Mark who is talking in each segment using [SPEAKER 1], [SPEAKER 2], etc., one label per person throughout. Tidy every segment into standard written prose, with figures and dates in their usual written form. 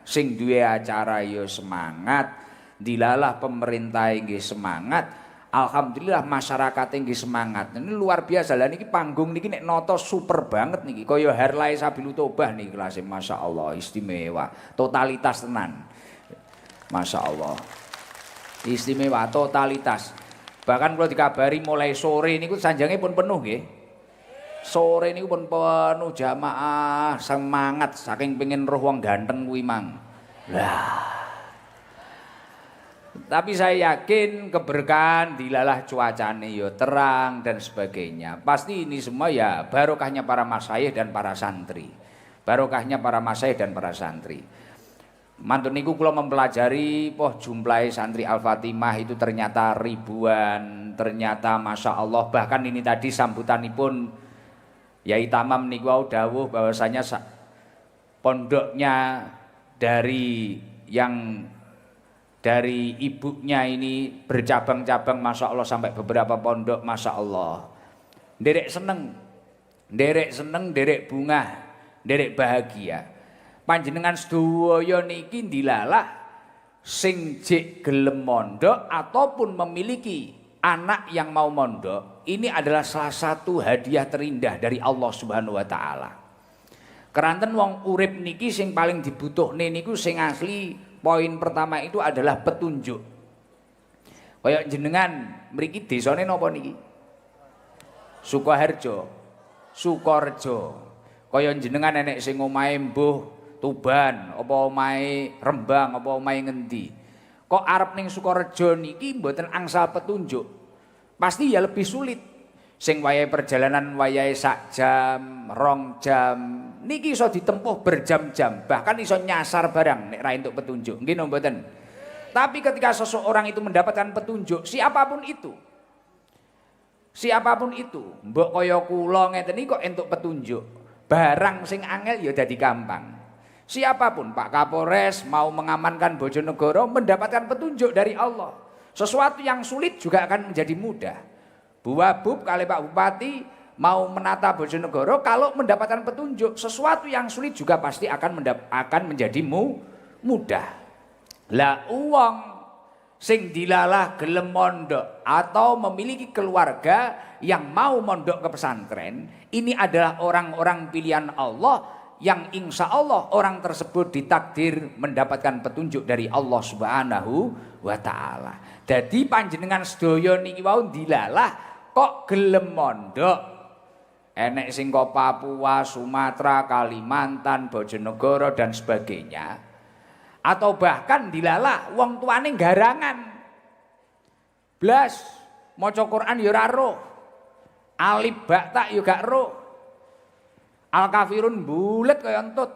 [SPEAKER 1] sing duwe acara ya semangat, dilalah pemerintah nggih semangat, alhamdulillah masyarakat nggih semangat. Ini luar biasa lah niki panggung niki nek nata super banget niki. Kaya Harlai Sabilu Tobah niki kelasnya masyaallah istimewa, totalitas tenan. Masyaallah. Istimewa totalitas. Bahkan kalau dikabari mulai sore niku sanjange pun penuh nggih. Sore niku pun penuh jamaah semangat saking pengen roh wong ganteng kuwi mang. Lah. Tapi saya yakin keberkahan dilalah cuacane ya terang dan sebagainya. Pasti ini semua ya barokahnya para masyayikh dan para santri. Barokahnya para masyayikh dan para santri. Mantun niku kula mempelajari jumlah santri Al-Fatimah itu ternyata ribuan, ternyata Masya Allah. Bahkan ini tadi sambutanipun Yai Tamam niku wau dawuh bahwasanya pondoknya dari ibunya ini bercabang-cabang Masya Allah sampai beberapa pondok Masya Allah. Derek seneng, derek bunga, derek bahagia. Panjenengan sedaya niki dilalah sing jek gelem mondok ataupun memiliki anak yang mau mondok, ini adalah salah satu hadiah terindah dari Allah Subhanahu wa taala. Keranten wong urip niki sing paling dibutuhne niku sing asli poin pertama itu adalah petunjuk. Kaya jenengan mriki desane napa niki? Sukoharjo. Kaya jenengan nenek sing omahe mbuh Tuban, apa omahe Rembang, apa omahe ngendi. Kok arep ning Sukorejo niki mboten angsal petunjuk. Pasti ya lebih sulit. Sing wayahe perjalanan wayahe sak jam, 2 jam, niki iso ditempuh berjam-jam, bahkan iso nyasar barang nek ra entuk petunjuk. Nggih napa mboten? Tapi ketika seseorang itu mendapatkan petunjuk, siapapun itu, mbok kaya kula ngeten iki kok entuk petunjuk, barang sing angel ya dadi gampang. Siapapun Pak Kapolres mau mengamankan Bojonegoro mendapatkan petunjuk dari Allah. Sesuatu yang sulit juga akan menjadi mudah. Bu Wabub kali Pak Bupati mau menata Bojonegoro kalau mendapatkan petunjuk, sesuatu yang sulit juga pasti akan menjadi mudah. Lah uang sing dilalah gelem mondok atau memiliki keluarga yang mau mondok ke pesantren, ini adalah orang-orang pilihan Allah yang insya Allah orang tersebut ditakdir mendapatkan petunjuk dari Allah Subhanahu wa taala. Jadi panjenengan sedaya niki wau dilalah kok gelem mondok. Enek sing kok Papua, Sumatera, Kalimantan, Bojonegoro dan sebagainya. Atau bahkan dilalah wong tuane garangan. Blas maca Quran ya ora roh. Alif ba ta ya gak roh. Al-Kafirun bulet kaya entut.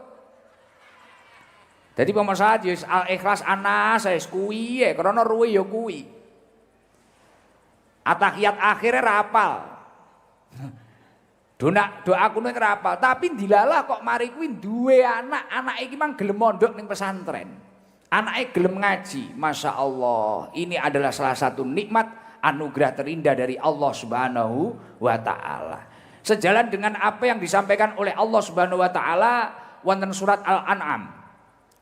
[SPEAKER 1] Jadi pemirsa ya Al-Ikhlas anas wis kuwi krana ruwe ya kuwi. Atahiyat akhire ra apal. Doa kuno ora apal, tapi dilalah kok mari kuwi duwe anak iki mang gelem mondok ning pesantren. Anake gelem ngaji, Masya Allah. Ini adalah salah satu nikmat anugerah terindah dari Allah Subhanahu wa taala. Sejalan dengan apa yang disampaikan oleh Allah Subhanahu wa taala wonten surat Al-An'am.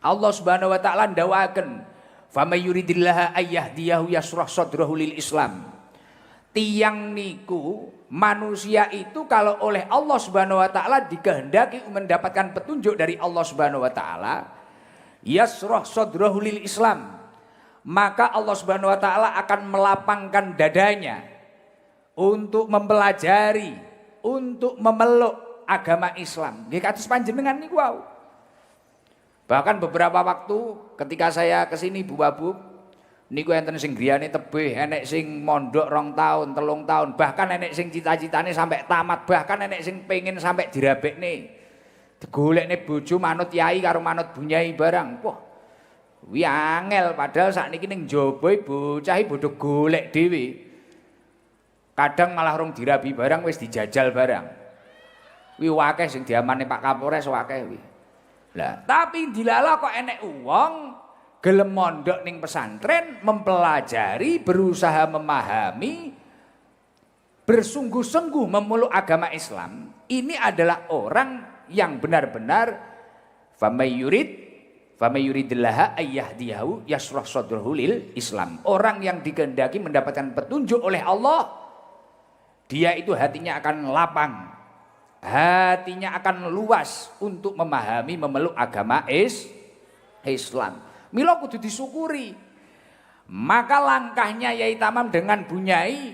[SPEAKER 1] Allah Subhanahu wa taala ndawaken, "Faman yuridillahu ayyahdiyahu yashrah sadrahu lil Islam." Tiang niku manusia itu kalau oleh Allah Subhanahu wa taala dikehendaki mendapatkan petunjuk dari Allah Subhanahu wa taala, yashrah sadrahu lil Islam. Maka Allah Subhanahu wa taala akan melapangkan dadanya untuk mempelajari, untuk memeluk agama Islam. Nggih kados panjenengan niku wau. Bahkan beberapa waktu ketika saya kesini Bu Wabub, niku enten sing griyane tebih, enek sing mondok 2 tahun, 3 tahun, bahkan enek sing cita-citane sampai tamat, bahkan enek sing pengen sampai dirabekne. Digolekne bojo manut yai karo manut bunyai barang. Wah. Kuwi angel padahal sakniki ning njaba bocah bodho golek dhewe. Kadang malah rong dirabi barang wis dijajal barang. Kuwi akeh sing diamane Pak Kapolres akeh kuwi. Lah, tapi dilalah kok enek wong gelem mondok ning pesantren, mempelajari, berusaha memahami, bersungguh-sungguh memeluk agama Islam. Ini adalah orang yang benar-benar famay yurid Faman yuridillaha ayyahdiyahu yashrah sadrahu lil Islam. Orang yang dikehendaki mendapatkan petunjuk oleh Allah, dia itu hatinya akan lapang, hatinya akan luas untuk memahami, memeluk agama Islam. Mila kudu disyukuri. Maka langkahnya Yai Tamam dengan Bunyai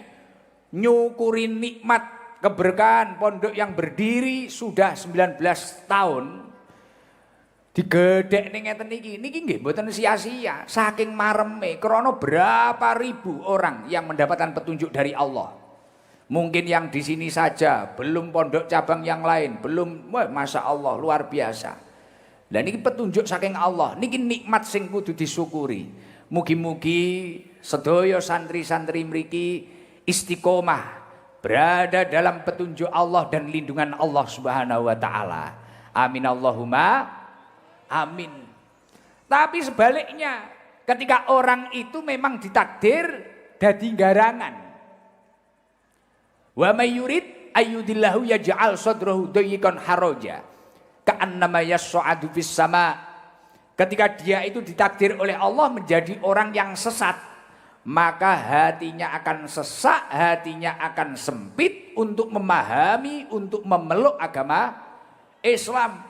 [SPEAKER 1] nyukuri nikmat keberkahan pondok yang berdiri sudah 19 tahun. Digedhek ning ngeten niki nggih mboten sia-sia, saking mareme krana berapa ribu orang yang mendapatkan petunjuk dari Allah. Mungkin yang di sini saja, belum pondok cabang yang lain, belum, wah Masya Allah luar biasa. Lah niki petunjuk saking Allah, niki nikmat sing kudu disyukuri. Mugi-mugi sedaya santri-santri mriki istiqomah berada dalam petunjuk Allah dan lindungan Allah Subhanahu wa taala. Amin Allahumma amin. Tapi sebaliknya, ketika orang itu memang ditakdir dadi garangan. Wa may yurid ayyudillahu yaj'al sadrahu dayyqan haraja ka'annama yas'adu fis sama. Ketika dia itu ditakdir oleh Allah menjadi orang yang sesat, maka hatinya akan sesak, hatinya akan sempit untuk memahami, untuk memeluk agama Islam.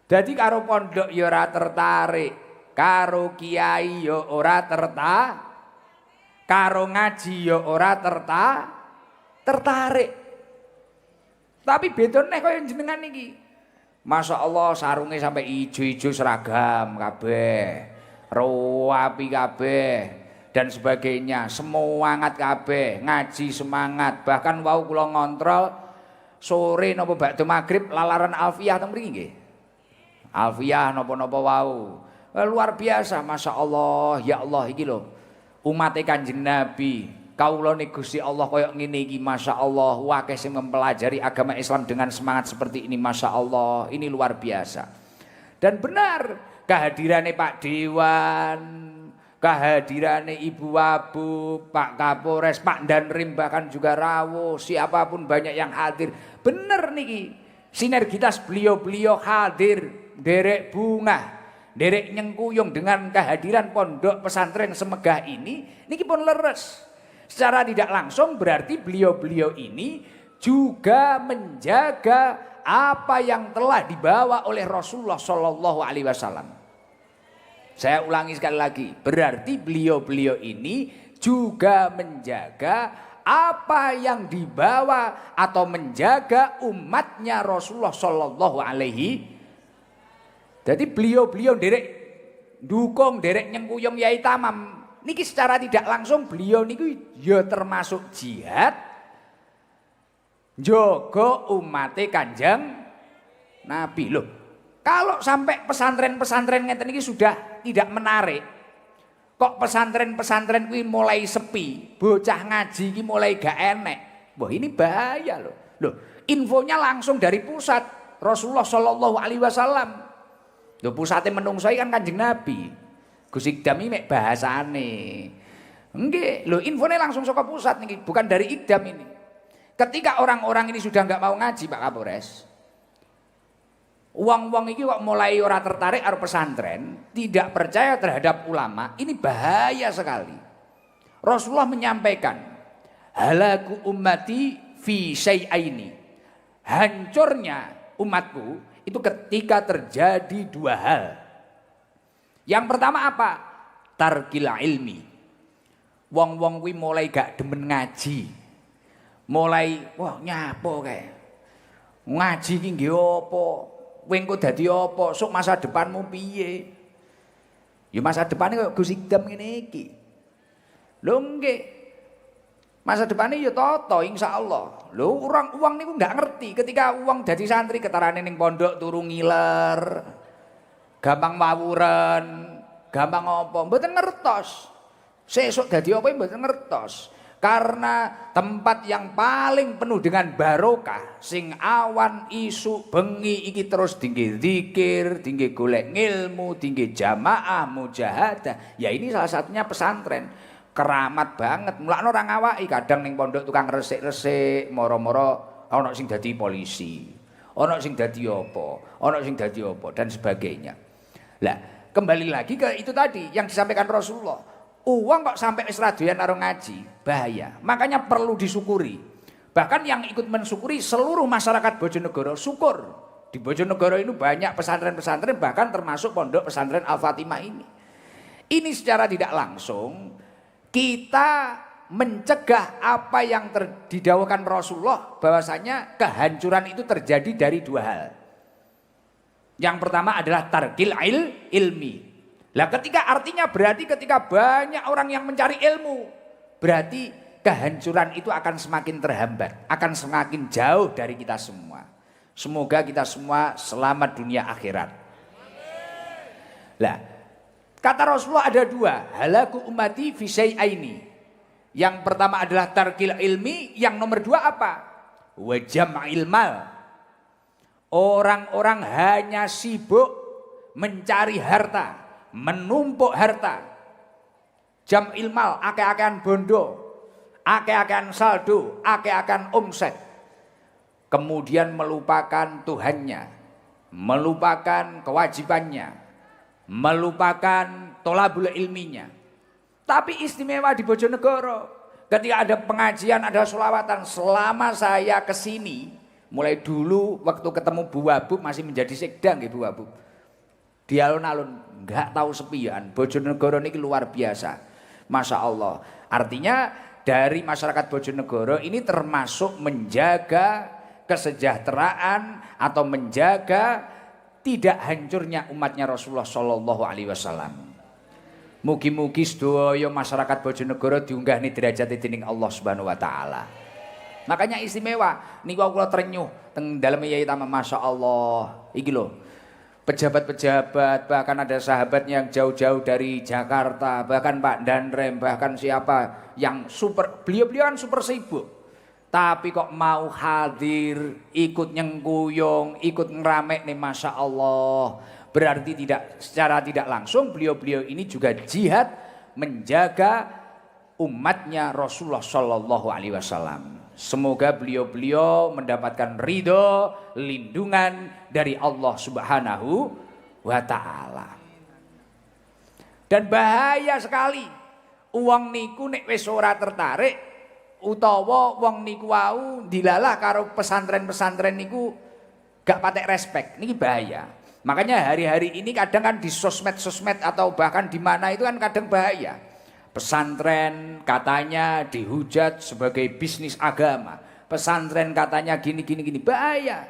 [SPEAKER 1] Jadi karo pondok ya ora tertarik, karo kiai ya ora tertarik, karo ngaji ya ora tertarik. Tapi beda neh kaya jenengan iki. Masya Allah sarungnya sampai ijo-ijo seragam kabeh, rapi kabeh dan sebagainya, semangat kabeh, ngaji semangat. Bahkan wau kula ngontrol sore napa bakda magrib lalaran Alfiyah teng mriki nggih. Alfiyah napa-napa wau. Luar biasa Masya Allah, ya Allah iki lho. Umat Kanjeng Nabi, kaulane Gusti Allah kaya ngene iki Masya Allah, akeh sing mempelajari agama Islam dengan semangat seperti ini Masya Allah, ini luar biasa. Dan benar kehadirannya Pak Dewan, kehadirannya Ibu Wabu, Pak Kapolres, Pak Danrim bahkan juga Rawo, siapapun banyak yang hadir. Bener niki, sinergitas beliau-beliau hadir. Derek bunga, derek nyengkuyung dengan kehadiran pondok pesantren Semegah ini pun leres. Secara tidak langsung berarti beliau-beliau ini juga menjaga apa yang telah dibawa oleh Rasulullah Shallallahu Alaihi Wasallam. Saya ulangi sekali lagi, berarti beliau-beliau ini juga menjaga apa yang dibawa atau menjaga umatnya Rasulullah Shallallahu Alaihi. Jadi beliau-beliau derek dukung, derek nyengkuyung Yai Tamam. Niki secara tidak langsung beliau niki ya termasuk jihad njogo umate Kanjeng Nabi. Loh, kalau sampai pesantren-pesantren ngeten niki sudah tidak menarik, kok pesantren-pesantren kuwi mulai sepi, bocah ngaji iki mulai gak enek. Wah, ini bahaya loh. Loh, infonya langsung dari pusat Rasulullah Shallallahu Alaihi Wasallam. Lho pusate menungso kan Kanjeng Nabi. Gus Ikdam iki mek bahasane. Nggih, lho infone langsung saka pusat niki, bukan dari Ikdam ini. Ketika orang-orang ini sudah enggak mau ngaji Pak Kapolres. Wong-wong iki kok mulai ora tertarik karo pesantren, tidak percaya terhadap ulama, ini bahaya sekali. Rasulullah menyampaikan, halaku ummati fi syai'aini. Hancurnya umatku itu ketika terjadi dua hal. Yang pertama apa? Tarkil ilmi. Wong-wong kuwi mulai gak demen ngaji. Mulai wah nyapo kae. Ngaji ki nggih apa? Wengko dadi apa? Sok masa depanmu piye? Ya masa depane kaya Gus Ikdam ngene iki. Lho nggih. Masa depannya ya toto insyaallah. Lho orang uang niku nggak ngerti ketika uang dadi santri ketarane ning pondok turu ngiler. Gampang mawuran, gampang apa? Mboten ngertos. Sesuk dadi apa mboten ngertos. Karena tempat yang paling penuh dengan barokah sing awan isu bengi iki terus tinggi zikir, tinggi golek ilmu, tinggi jamaah mujahadah. Ya ini salah satunya pesantren. Keramat banget, mulakno ora ngawaki kadang ning pondok tukang resik-resik, moro-moro ana sing dadi polisi, ana sing dadi apa, ana sing dadi apa dan sebagainya. Lah, kembali lagi ke itu tadi yang disampaikan Rasulullah. Uang kok sampai wis radoyan karo ngaji, bahaya. Makanya perlu disyukuri. Bahkan yang ikut mensyukuri seluruh masyarakat Bojonegoro syukur. Di Bojonegoro ini banyak pesantren-pesantren, bahkan termasuk pondok pesantren Al-Fatimah ini. Ini secara tidak langsung kita mencegah apa yang didawuhkan Rasulullah, bahwasanya kehancuran itu terjadi dari dua hal. Yang pertama adalah tarkil ilmi. Lah ketika artinya berarti ketika banyak orang yang mencari ilmu, berarti kehancuran itu akan semakin terhambat, akan semakin jauh dari kita semua. Semoga kita semua selamat dunia akhirat. Lah, kata Rasulullah ada dua, halaku ummati fi syai'aini. Yang pertama adalah tarkil ilmi, yang nomor dua apa? Wa jam'il mal. Orang-orang hanya sibuk mencari harta, menumpuk harta. Jam'il mal, akeh-akehan bondo, akeh-akehan saldo, akeh-akehan omset. Kemudian melupakan Tuhannya, melupakan kewajibannya, melupakan tolabul ilminya. Tapi istimewa di Bojonegoro, ketika ada pengajian, ada sholawatan, selama saya kesini, mulai dulu waktu ketemu Bu Wabub masih menjadi sekda nggih Bu Wabub. Di alun-alun nggak tahu sepian. Bojonegoro ini luar biasa. Masya Allah. Artinya dari masyarakat Bojonegoro ini termasuk menjaga kesejahteraan atau menjaga tidak hancurnya umatnya Rasulullah Shallallahu Alaihi Wasallam. Mugi-mugi sedaya masyarakat Bojonegoro diunggahni derajat dening Allah Subhanahu Wa Taala. Makanya istimewa. Niku kula trenyuh teng dalem Yai Tama, masya Allah. Iki lho, pejabat-pejabat, bahkan ada sahabat yang jauh-jauh dari Jakarta, bahkan Pak Danrem, bahkan siapa yang super, beliau-beliau kan super sibuk. Tapi kok mau hadir, ikut nyengkuyung, ikut ngeramek nih, masya Allah. Berarti tidak, secara tidak langsung beliau-beliau ini juga jihad menjaga umatnya Rasulullah Shallallahu Alaihi Wasallam. Semoga beliau-beliau mendapatkan ridho, lindungan dari Allah Subhanahu wa Ta'ala. Dan bahaya sekali uang niku nek wis ora tertarik, utawa wong niku wau dilalah karo pesantren-pesantren niku gak patek respect, niki bahaya. Makanya hari-hari ini kadang kan di sosmed-sosmed atau bahkan di mana itu kan kadang bahaya. Pesantren katanya dihujat sebagai bisnis agama. Pesantren katanya gini, bahaya.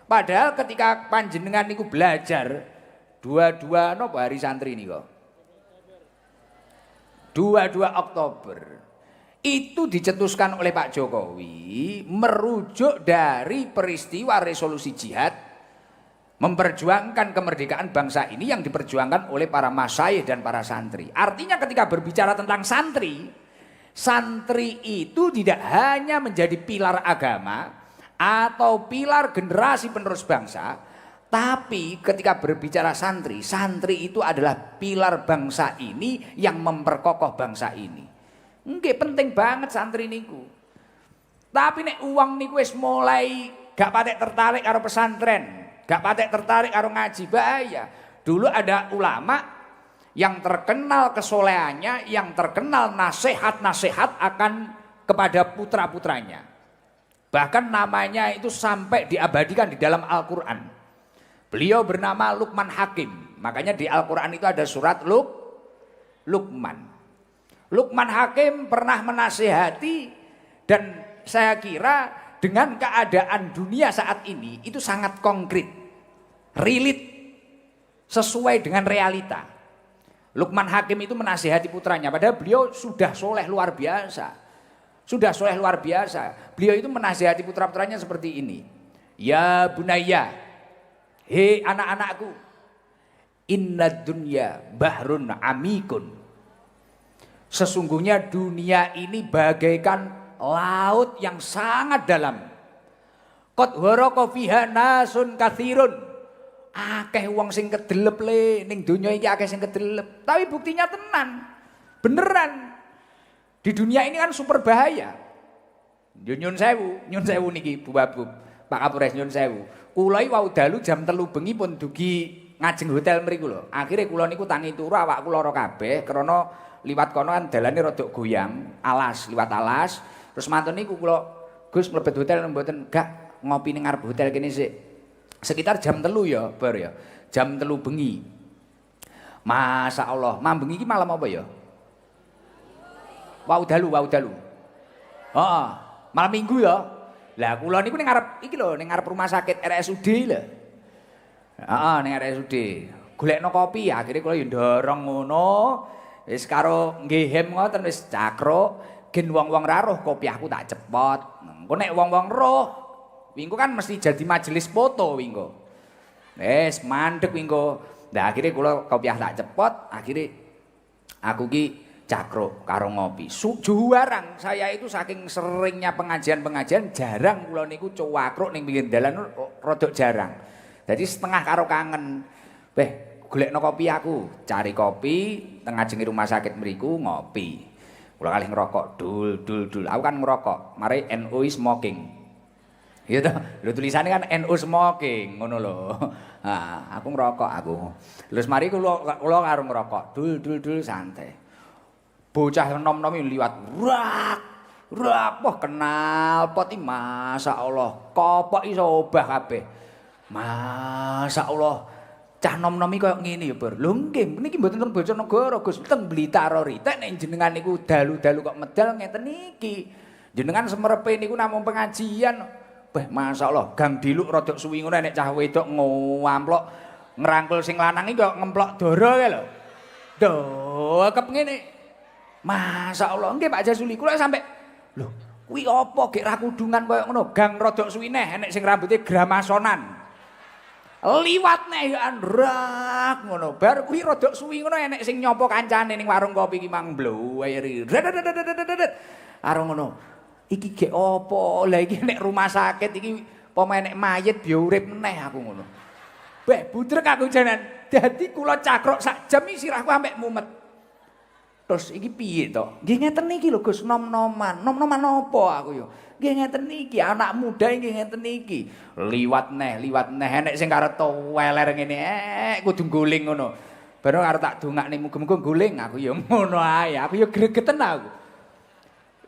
[SPEAKER 1] Padahal ketika panjenengan niku belajar dua nopo hari santri nih kok. 22 Oktober itu dicetuskan oleh Pak Jokowi merujuk dari peristiwa resolusi jihad, memperjuangkan kemerdekaan bangsa ini yang diperjuangkan oleh para masyayikh dan para santri. Artinya ketika berbicara tentang santri, santri itu tidak hanya menjadi pilar agama atau pilar generasi penerus bangsa, tapi ketika berbicara santri, santri itu adalah pilar bangsa ini yang memperkokoh bangsa ini. Nggih penting banget santri niku. Tapi nek uang niku wis mulai gak patek tertarik karo pesantren, gak patek tertarik karo ngaji, bahaya. Dulu ada ulama yang terkenal kesolehannya, yang terkenal nasihat-nasihat akan kepada putra-putranya. Bahkan namanya itu sampai diabadikan di dalam Al-Quran. Beliau bernama Luqman Hakim. Makanya di Al-Quran itu ada surat Luqman. Luqman Hakim pernah menasihati, dan saya kira dengan keadaan dunia saat ini itu sangat konkret, relate, sesuai dengan realita. Luqman Hakim itu menasihati putranya, padahal beliau sudah soleh luar biasa. Sudah soleh luar biasa. Beliau itu menasihati putra-putranya seperti ini. Ya bunayya, hei anak-anakku, inna dunya bahrun amikun. Sesungguhnya dunia ini bagaikan laut yang sangat dalam. Qad waraka fiha nasun katsirun. Akeh wong sing kedelep le ning donya iki, akeh sing kedelep. Tapi buktinya tenan. Beneran. Di dunia ini kan super bahaya. Nyun sewu niki Bu Babub, Pak Kapolres nyun sewu. Kula iki wau dalu jam 3 bengi pun dugi ngajeng hotel mriku lho. Akhire kula niku tangi turu awakku lara kabeh krana liwat kono kan dalane rada goyang, alas, liwat alas. Terus mantun niku kula Gus mlebet hotel mboten gak ngopi ning ngarep hotel kene sik. Sekitar jam 3 ya, bar ya. Jam 3 bengi. Masya Allah, mambengi iki malam apa ya? Wau dalu. Heeh, malam Minggu ya. Lah kula niku ning ngarep iki lho, ning ngarep rumah sakit RSUD lho. Heeh, ning RSUD. Golekno kopi, akhire kula yo ndorong ngono. Wis karo ngehem ngoten wis cakruk, gen wong-wong ra roh kopi aku tak cepot. Engko nek wong-wong roh, wingko kan mesti jadi majelis foto wingko. Wis mandek wingko. Lah akhire kula kopiah tak cepot, akhire aku ki cakruk karo ngopi. Juarang saya itu saking seringnya pengajian-pengajian jarang kula niku cuwakruk ning pinggir dalan rodok jarang. Jadi setengah karo kangen. Beh, golekno kopi aku, cari kopi tengah jengi rumah sakit mriku ngopi. Kula kalih ngerokok dul. Aku kan ngerokok, mari NU smoking. Iya toh, lho tulisannya kan NU smoking ngono lho. Nah, aku ngerokok aku. Terus mari kula karo ngerokok dul santai. Bocah nom-nom liwat rak wah kenal pot iki masyaallah kopok iso obah kabeh masyaallah cah nom-nom iki koyo ngene ya Bur lho nggih niki mboten teng Bojonegoro Gus teng Blitar ritek nek jenengan niku dalu-dalu kok medal ngeten iki jenengan semerepe niku namung pengajian beh masyaallah gang diluk rada suwi ngono nek cah wedok ngamplok ngrangkul sing lanang iki kok ngemplok dara kae lho dokep ngene Masya Allah, nggih Pak Jasuli, kula sampe lho, kuwi apa gek ra kudungan koyo ngono, gang rodok suwi neh enek sing rambutnya gramasonan. Liwat neh ya andrak ngono. Bar kuwi rodok suwi ngono enek sing nyopo kancane ning warung kopi iki mang bloweri. Karo ngono. Iki gek apa? Lah iki nek rumah sakit iki pemain nek mayit biyo urip meneh aku ngono. Beh, budrek aku janan. Dadi kula cakruk sak jam iki sirahku ambek mumet. Terus iki piye to? Nggih ngeten iki lho Gus nom-noman. Nom-noman apa aku yo? Nggih ngeten iki anak muda nggih ngeten iki. Liwat neh enek sing karo weler ngene kudu guling ngono. Bareng karo tak dongakne muga-muga guling aku yo ngono ae. Aku yo gregeten aku.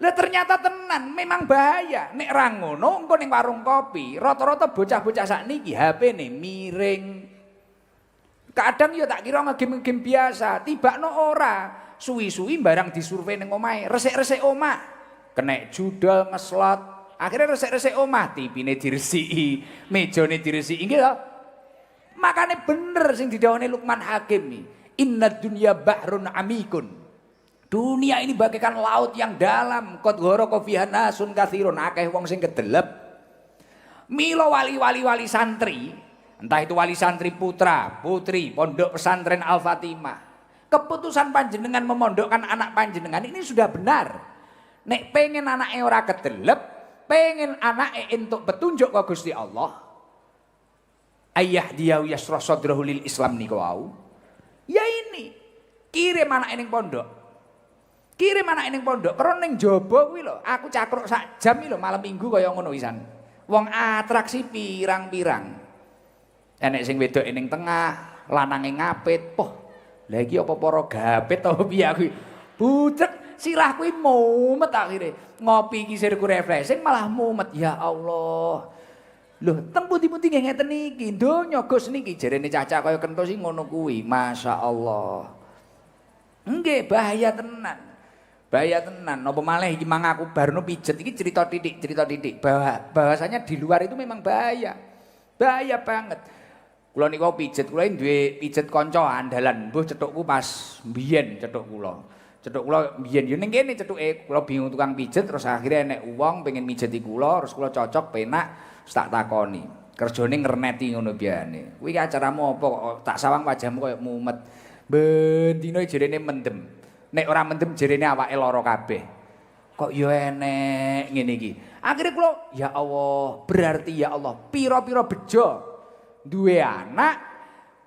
[SPEAKER 1] Lah ternyata tenan memang bahaya. Nek ra ngono engko ning warung kopi rata-rata bocah-bocah sakniki HP-ne miring. Kadang yo tak kira ngegame-game biasa, tibakno ora. Suwi-suwi barang disurvei ning omahe, resik-resik omah. Kenek judol ngeslot. Akhirnya resik-resik omah, tipine diresiki, mejane diresiki nggih to. Makane bener sing didhawuhi Luqman Hakim iki. Innad dunya bahrun amikun. Dunia ini bagaikan laut yang dalam. Qad gharaqa fiha nasun katsirun, akeh wong sing kedelep. Mila wali-wali santri, entah itu wali santri putra, putri, pondok pesantren Al-Fatimah. Keputusan panjenengan memondokkan anak panjenengan ini sudah benar. Nek pengen anaknya ora kedelep, pengen anaknya entuk petunjuk ke Gusti Allah. Ayah dia yasrah sadrahu lil Islam niku wau. Ya ini, kirim anaknya ning pondok. Kirim anaknya ning pondok, karena ning jaba kuwi lho, aku cakruk sak jam iki lho malam Minggu kaya ngono wisan. Wong atraksi pirang-pirang. Enek sing wedok ning tengah, lanange ngapit. Poh, lah iki apa para gapit to piye aku. Bucek sirah kuwi mumet akhire. Ngopi iki sirku refreshing malah mumet. Ya Allah. Lho, teng pundi-pundi nggih ngeten iki. Donya Gus niki jarene cacah kaya kentus iki ngono kuwi. Masyaallah. Nggih, bahaya tenan. Bahaya tenan. Napa malih iki mang aku barno pijet iki cerita titik. Bahwasanya di luar itu memang bahaya. Bahaya banget. Kula niku pijet, kula duwe pijet kanca andalan. Mbuh cetukku pas mbiyen cetuk kula. Cetuk kula mbiyen yo ning kene cetuke. Kula bingung tukang pijet terus akhirnya enek wong pengen mijeti kula, terus kula cocok penak, terus tak takoni. Kerjane ngerneti ngono biyane. Kuwi acaramu apa kok tak sawang wajahmu koyo mumet. Bendina jerene mendem. Nek ora mendem jerene awake lara kabeh. Kok yo enek ngene iki. Akhire kula ya Allah, berarti ya Allah, pira-pira bejo duwe anak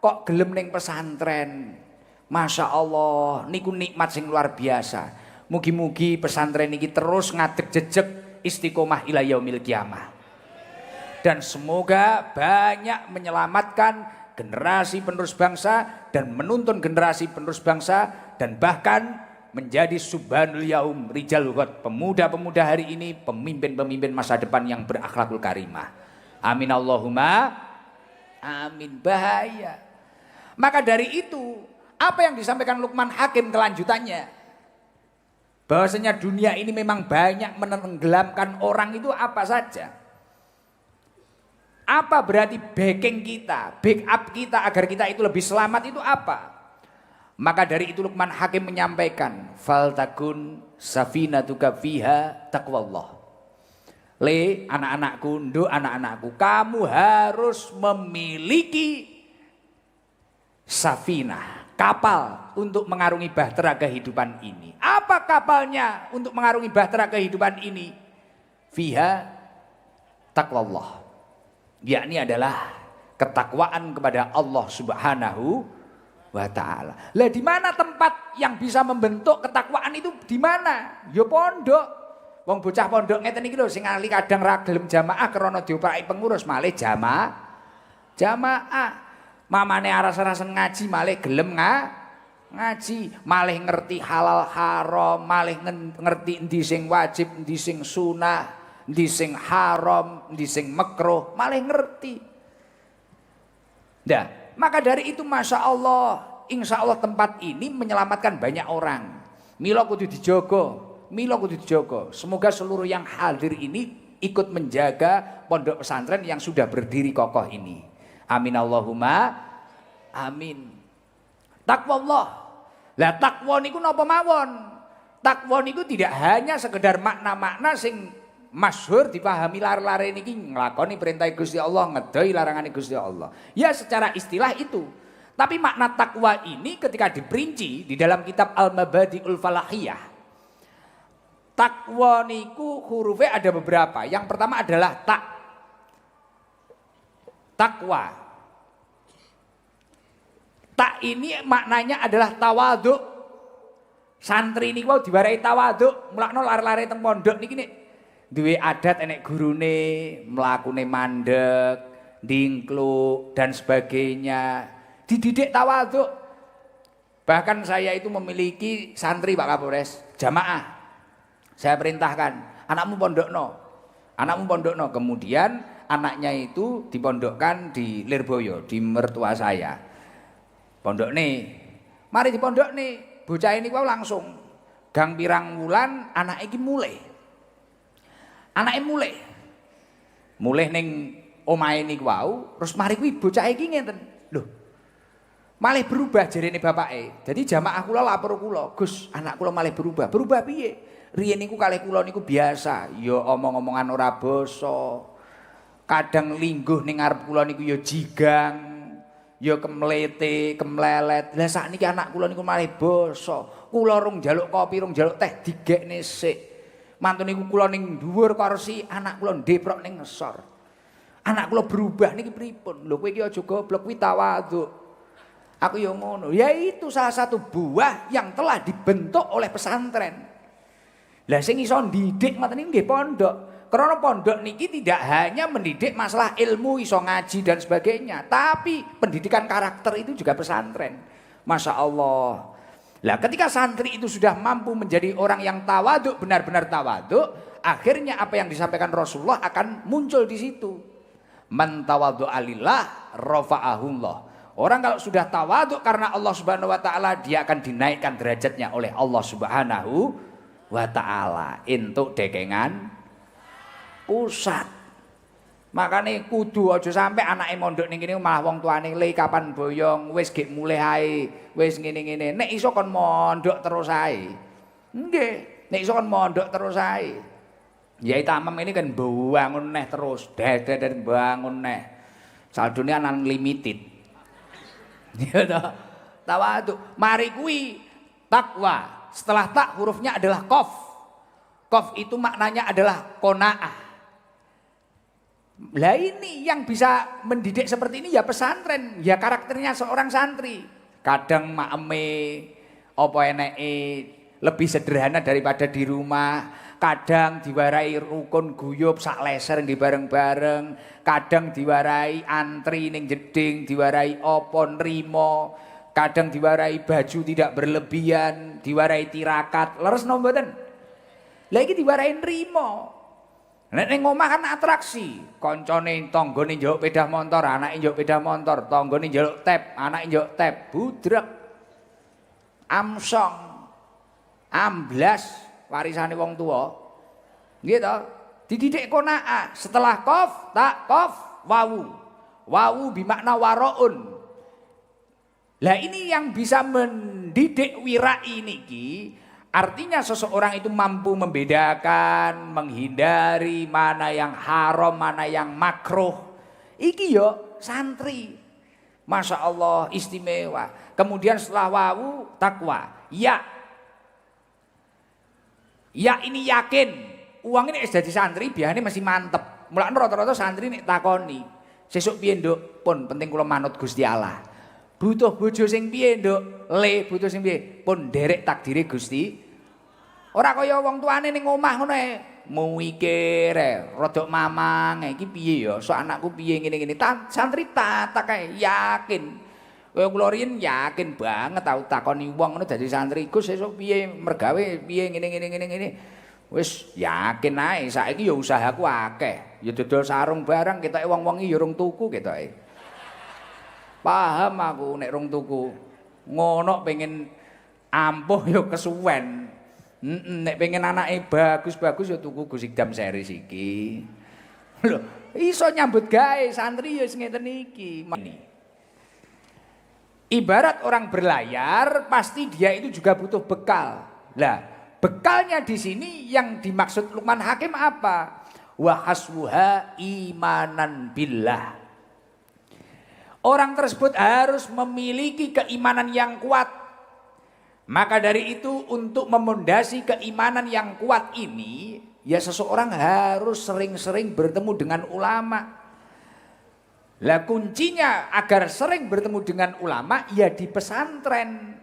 [SPEAKER 1] kok gelem ning pesantren. Masya Allah, niku nikmat sing luar biasa. Mugi-mugi pesantren iki terus ngadeg jejeg istiqomah ila yaumil kiamah. Dan semoga banyak menyelamatkan generasi penerus bangsa dan menuntun generasi penerus bangsa dan bahkan menjadi subhanul yaum rijal ghad, pemuda-pemuda hari ini, pemimpin-pemimpin masa depan yang berakhlakul karimah. Amin Allahumma amin. Bahaya. Maka dari itu, apa yang disampaikan Luqman Hakim kelanjutannya, bahwasanya dunia ini memang banyak menenggelamkan orang itu apa saja. Apa berarti backing kita, backup kita agar kita itu lebih selamat itu apa? Maka dari itu Luqman Hakim menyampaikan, faltakun safinatuka fiha taqwallah. Le anak-anakku, nduk anak-anakku, kamu harus memiliki safinah, kapal untuk mengarungi bahtera kehidupan ini. Apa kapalnya untuk mengarungi bahtera kehidupan ini? Fiha taqwallah. Yakni adalah ketakwaan kepada Allah Subhanahu wa taala. Lah di mana tempat yang bisa membentuk ketakwaan itu di mana? Ya pondok. Wong bocah pondok ngeten iki lho sing ali kadang ra gelem jamaah krana diopaki pengurus malih jamaah. Mamane aras-arasen ngaji malih gelem ngaji, malih ngerti halal haram, malih ngerti endi sing wajib, endi sing sunah, endi sing haram, endi sing makruh, malah ngerti. Nah, maka dari itu Masya Allah, insya Allah tempat ini menyelamatkan banyak orang. Mila kudu dijogo. Semoga seluruh yang hadir ini ikut menjaga pondok pesantren yang sudah berdiri kokoh ini. Amin Allahumma amin. Taqwallah. Lah takwa niku napa mawon? Takwa niku tidak hanya sekedar makna-makna sing masyhur dipahami lar-lare niki nglakoni perintah Gusti Allah, ngedoi larangan Gusti Allah. Ya secara istilah itu. Tapi makna takwa ini ketika diperinci di dalam kitab Al-Mabadi'ul Falahiyah. Takwa niku hurufnya ada beberapa. Yang pertama adalah takwa. Tak ini maknanya adalah tawadhu. Santri niku wau diwarai tawadhu, mulakno lar-lare teng pondok niki nek duwe adat enek gurune mlakune mandeg, dingkluk dan sebagainya. Dididik tawadhu. Bahkan saya itu memiliki santri Pak Kapolres, jamaah. Saya perintahkan, anakmu pondokno. Kemudian anaknya itu dipondokkan di Lirboyo, di mertua saya. Pondok nih, mari di pondok nih. Bocah ini kau langsung gang pirang wulan anak iki mulai. Anake mulai ning omahe niku wau, terus mari kuwi bocah iki ngenten. Lho. Malih berubah jarene bapake. Jadi jamaah kula lapor kula, "Gus, anak kula malih berubah." Berubah piye? Riyen niku kalih kula niku biasa, ya omong-omongan ora basa. Kadang lingguh ning ngarep kula niku ya jigang, ya kemlete, kemlelet. Lah sakniki anak kula niku malih basa. Kula rung njaluk kopi, rung njaluk teh digekne sik. Mantune niku kula ning dhuwur kursi, anak kula ndeprok ning ngesor. Anak kula berubah niki pripun? Lho kowe iki aja goblok, kuwi tawadhu. Aku ya ngono. Ya itu salah satu buah yang telah dibentuk oleh pesantren. Lah sing iso ndidik ngoten niki nggih pondok. Karena pondok niki tidak hanya mendidik masalah ilmu, iso ngaji dan sebagainya, tapi pendidikan karakter itu juga pesantren. Masya Allah. Lah ketika santri itu sudah mampu menjadi orang yang tawaduk, benar-benar tawaduk, akhirnya apa yang disampaikan Rasulullah akan muncul di situ. Man tawaddu'a lillah rafa'ahullah. Orang kalau sudah tawaduk karena Allah Subhanahu wa taala, dia akan dinaikkan derajatnya oleh Allah Subhanahu wa taala. Entuk dekengan pusat. Makane kudu aja sampai anake mondok ning kene malah wong tuane le kapan boyong, wis gek mulih ae, wis ngene-ngene. Nek iso kon mondok terus ae. Nggih, nek iso kon mondok terus ae. Yai Tamam ini kan bangun neh terus, dedet bangun neh. Saldone unlimited. Ya toh. Tawadhu. Mari kuwi takwa. Setelah tak hurufnya adalah qaf. Qaf itu maknanya adalah qanaah. Lah ini yang bisa mendidik seperti ini ya pesantren, ya karakternya seorang santri. Kadang maeme apa eneke lebih sederhana daripada di rumah. kadang diwarai rukun guyub sak leser nggih bareng-bareng, kadang diwarai antri ning jeding, diwarai apa nrimo, kadang diwarai baju tidak berlebihan, diwarai tirakat. Leres napa mboten? Lah iki diwarai nrimo. Nek ning omah kan atraksi, kancane tanggane njaluk sepeda motor, anake njaluk sepeda motor, tanggane njaluk tep, anake njaluk tep, budrek. Amsong, amblas warisane wong tua. Nggih to? Dididik qanaah, setelah qaf, ta, qaf, wawu. Wawu bimakna waraun. Lah ini yang bisa mendidik wirai niki. Artinya seseorang itu mampu membedakan, menghindari mana yang haram, mana yang makruh. Iki yo santri. Masya Allah istimewa. Kemudian setelah wawu takwa. Ya. Ya ini yakin. Uang ini jadi santri biasanya masih mantep. Mulane rata-rata santri nek takoni. Sesuk piye nduk? Pun penting kula manut Gusti Allah. Butuh bojo sing piye nduk? Le butuh sing piye? Pun derek takdire Gusti. Ora kaya wong tuane ning omah ngono ae. Mikir rodok mamang iki piye ya? Sok anakku piye ngene-ngene. Santri tak kae yakin. Kaya kula riyen yakin banget tau takoni wong ngono dadi santri. Gus sesuk piye mergawe piye ngene. Wis yakin ae. Saiki ya usahaku akeh. Ya dodol sarung barang ketoke wong-wong iki ya urung tuku ketoke. Paham aku nek rung tuku. Ngono pengen ampuh ya kesuwen. Nek pengen anake bagus-bagus ya tuku Gus Ikdam series iki. Lho, iso nyambut gawe santri ya ngeten iki. Ibarat orang berlayar, pasti dia itu juga butuh bekal. Lah, bekalnya di sini yang dimaksud Luqman Hakim apa? Wa hasbuha imanan billah. Orang tersebut harus memiliki keimanan yang kuat. Maka dari itu untuk memondasi keimanan yang kuat ini, ya seseorang harus sering-sering bertemu dengan ulama. Lah kuncinya agar sering bertemu dengan ulama ya di pesantren.